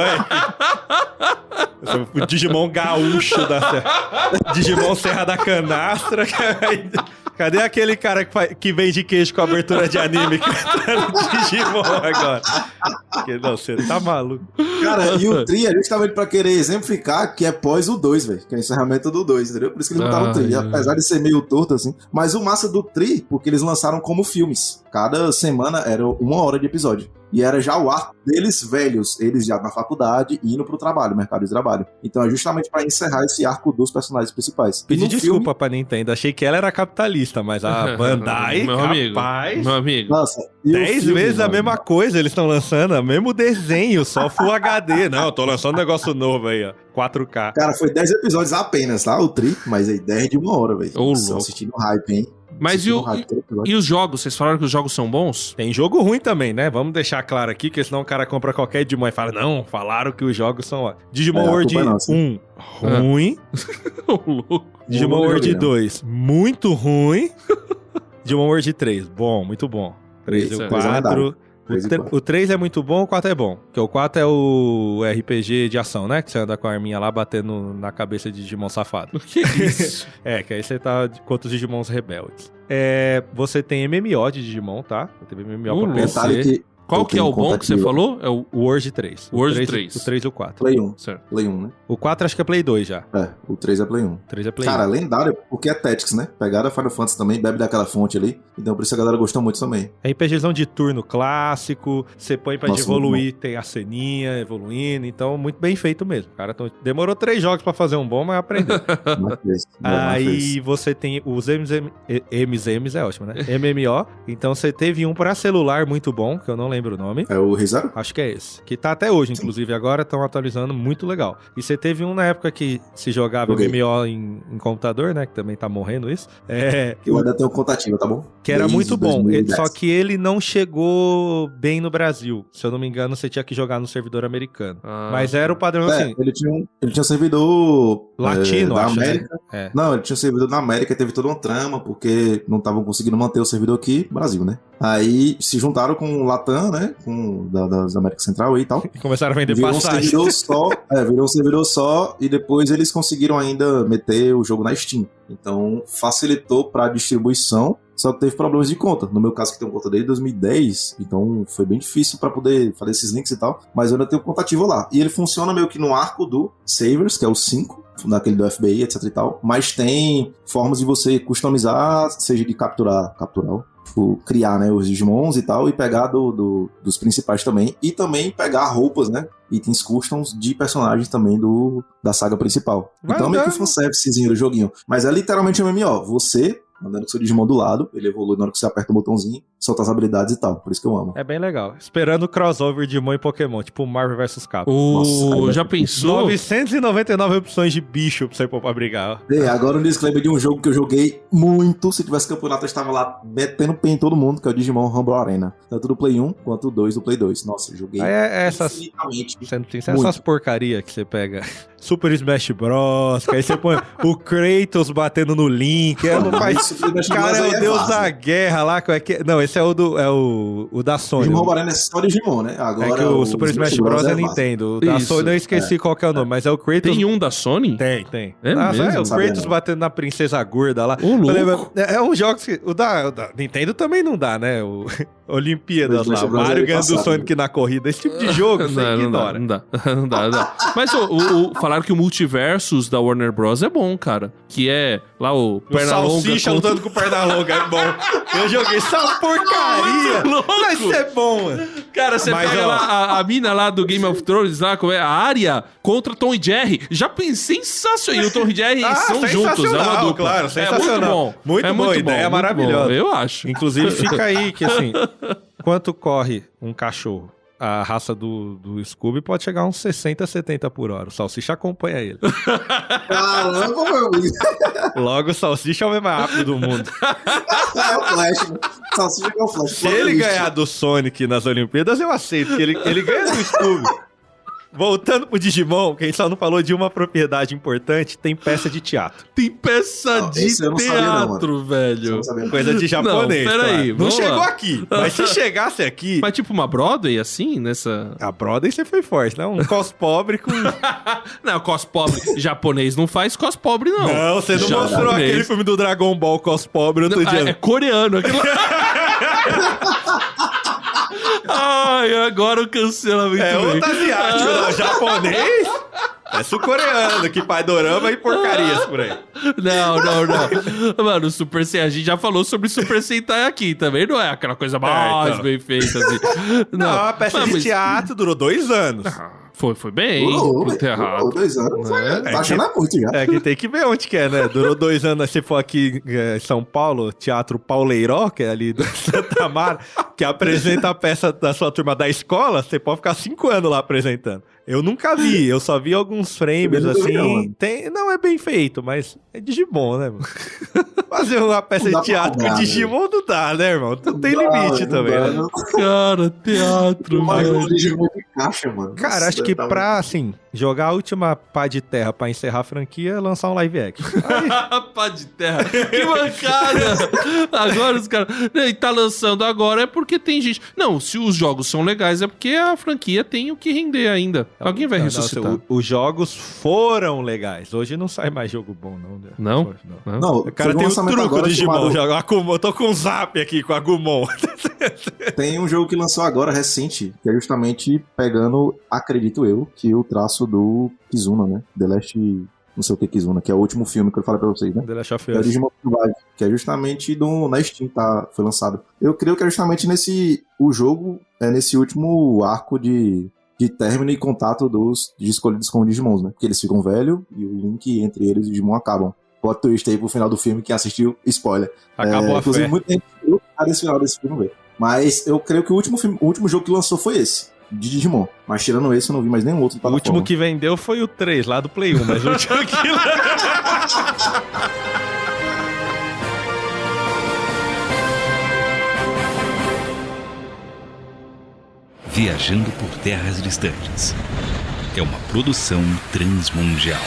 O Digimon gaúcho da Serra. Digimon Serra da Canastra. Cadê aquele cara que vende queijo com abertura de anime cantando Digimon agora? Não, você tá maluco. Cara, e o Tri é justamente pra querer exemplificar que é pós o 2, velho. Que é o encerramento do 2, entendeu? Por isso que eles botaram o Tri. Apesar de ser meio torto assim. Mas o massa do Tri, porque eles lançaram como filmes. Cada semana era 1 hora de episódio. E era já o arco deles velhos, eles já na faculdade, indo pro trabalho, mercado de trabalho. Então é justamente pra encerrar esse arco dos personagens principais. Pedi desculpa pra Nintendo, achei que ela era capitalista, mas a Bandai, meu amigo. Nossa, 10 vezes a mesma coisa eles estão lançando, o mesmo desenho, só Full HD. Não, eu tô lançando um negócio novo aí, ó, 4K. Cara, foi 10 episódios apenas, tá? O Tri, mas a ideia é de 1 hora, velho. Assistindo hype, hein? Mas e os jogos? Vocês falaram que os jogos são bons? Tem jogo ruim também, né? Vamos deixar claro aqui, que senão o cara compra qualquer Digimon e fala, não, falaram que os jogos são ó. Digimon World 1, ruim. Louco. Digimon World 2, muito ruim. Digimon World 3, bom, muito bom. 3 e o 4... O 3 é muito bom, o 4 é bom. Porque o 4 é o RPG de ação, né? Que você anda com a arminha lá batendo na cabeça de Digimon safado. O que é isso? Que aí você tá contra os Digimons rebeldes. Você tem MMO de Digimon, tá? Tem MMO pra PC. Qual que é o bom que você falou? É o World 3. World 3. O 3 e o 4. Play 1. Certo. Play 1, né? O 4 acho que é Play 2 já. O 3 é Play 1. 3 é Play Cara, 1. lendário, porque é Tactics, né? Pegaram a Final Fantasy também, bebe daquela fonte ali. Então por isso a galera gostou muito também. RPGzão de turno clássico, você põe pra evoluir, tem a ceninha evoluindo, então muito bem feito mesmo. Cara, demorou 3 jogos pra fazer um bom, mas aprendeu. Aí você tem os MMs é ótimo, né? MMO. Então você teve um pra celular muito bom, que eu não lembro o nome. É o ReZero? Acho que é esse. Que tá até hoje, inclusive. Agora estão atualizando, muito legal. E você teve um na época que se jogava MMO em computador, né? Que também tá morrendo isso. Eu ainda tenho contativa, tá bom? Que era muito bom. Só que ele não chegou bem no Brasil. Se eu não me engano, você tinha que jogar no servidor americano. Mas era o padrão assim. Ele tinha um servidor latino, da acho, América. Né? Não, ele tinha um servidor na América, teve toda uma trama, porque não estavam conseguindo manter o servidor aqui no Brasil, né? Aí se juntaram com o Latam, né? Com das América Central aí e tal. E começaram a vender passagem. Virou um servidor só e depois eles conseguiram ainda meter o jogo na Steam. Então facilitou pra distribuição, só que teve problemas de conta. No meu caso, que tem conta desde 2010, então foi bem difícil pra poder fazer esses links e tal, mas eu ainda tenho conta ativa lá. E ele funciona meio que no arco do Savers, que é o 5, daquele do FBI, etc e tal, mas tem formas de você customizar, seja de capturar, criar, né, os Digimons e tal, e pegar dos principais também, e também pegar roupas, né, itens customs de personagens também da saga principal. Então meio que um fanservicezinho do joguinho. Mas é literalmente um MMO. Você andando com seu Digimon do lado, ele evolui na hora que você aperta o botãozinho, soltar as habilidades e tal. Por isso que eu amo. É bem legal. Esperando o crossover de Digimon e Pokémon, tipo Marvel vs Capcom. Nossa, já pensou? 999 opções de bicho pra você pôr pra brigar. Agora um disclaimer de um jogo que eu joguei muito. Se tivesse campeonato, eu estava lá metendo pé em todo mundo, que é o Digimon Rumble Arena. Tanto do Play 1 quanto o 2 do Play 2. Nossa, eu joguei infinitamente. Essas porcaria que você pega. Super Smash Bros. Que aí você põe o Kratos batendo no Link. Cara, é o deus da guerra lá. Não, esse é o da Sony. Digimon Rumble Arena é só Digimon, né? Agora, é que o Super Smash Bros. É Nintendo. O da Sony eu esqueci qual que é o nome, mas é o Kratos. Tem um da Sony? Tem. É mesmo? O Kratos batendo na princesa gorda lá. É um jogo que... O da Nintendo também não dá, né? Olimpíadas lá. Mario ganhando do Sonic na corrida. Esse tipo de jogo, você ignora. Não dá. Mas falaram que o Multiversus da Warner Bros. É bom, cara. Que é lá o Pernalonga... Salsicha lutando com o Pernalonga, é bom. Eu joguei essa porcaria. Mas isso é bom, mano. Cara, você pega lá a mina lá do Game of Thrones, lá, como é? A Arya contra Tom e Jerry. Já pensei sensacional. E o Tom e Jerry são juntos, é uma dupla. Claro, sensacional. Muito bom, ideia maravilhosa. Eu acho. Inclusive, fica aí que assim, quanto corre um cachorro? A raça do Scooby pode chegar a uns 60, 70 por hora. O Salsicha acompanha ele. Caramba, meu amigo. Logo, o Salsicha é o mais rápido do mundo. É o Flash. Salsicha é o Flash. Se ele ganhar do Sonic nas Olimpíadas, eu aceito. Que ele ganha do Scooby. Voltando pro Digimon, quem só não falou de uma propriedade importante, tem peça de teatro. Tem peça de teatro, velho. Coisa de japonês. Não, peraí. Não chegou aqui. Mas se chegasse aqui... Mas tipo uma Broadway, assim, nessa... A Broadway você foi forte, né? Um cos pobre com... Não, cos pobre. Japonês não faz cos pobre, não. Não, você não mostrou aquele filme do Dragon Ball cos pobre outro dia. É coreano. Aquilo... Ai, agora o cancelamento é vem. outro asiático, não. Japonês é sul-coreano, que pai dorama e porcarias por aí. Não. Mano, o Super Sentai, a gente já falou sobre Super Sentai aqui também, não é aquela coisa mais então. bem feita assim. Não, a peça de teatro durou 2 anos. Foi bem. Durou 2 anos. Tá achando muito já. É que tem que ver onde que é, né? Durou 2 anos. Se for aqui em São Paulo, Teatro Pauleiró, que é ali do Santa Mara, que apresenta a peça da sua turma da escola, você pode ficar 5 anos lá apresentando. Eu nunca vi, eu só vi alguns frames assim. Não é bem feito, mas é Digimon, né, mano? Fazer uma peça de teatro com Digimon não dá, né, irmão? Tem limite também, né? Cara, teatro, mano. Digimon de caixa, mano. Cara, acho que pra, assim, jogar a última pá de terra pra encerrar a franquia é lançar um live action. Pá de terra. Que mancada! Agora os caras... E tá lançando agora é porque tem gente... Não, se os jogos são legais é porque a franquia tem o que render ainda. Alguém vai ressuscitar. Os jogos foram legais. Hoje não sai mais jogo bom, não. Não? Não, o cara tem o truco do Digimon. Eu tô com um zap aqui com a Agumon. Tem um jogo que lançou agora, recente, que é justamente pegando, acredito eu, que o traço do Kizuna, né? The Last... Não sei o que Kizuna, que é o último filme que eu falei pra vocês, né? The Last of Us. Que é o Digimon Survive, que é justamente na Steam, foi lançado. Eu creio que é justamente o jogo é nesse último arco de término e contato dos escolhidos com os Digimons, né? Porque eles ficam velhos e o link entre eles e o Digimon acabam. Plot twist aí pro final do filme, quem assistiu, spoiler. Acabou a inclusive, fé. Muito tempo eu esse final desse filme ver. Mas eu creio que o último jogo que lançou foi esse, de Digimon. Mas tirando esse, eu não vi mais nenhum outro. O último que vendeu foi o 3, lá do Play 1, mas o último que... Viajando por terras distantes. É uma produção transmundial.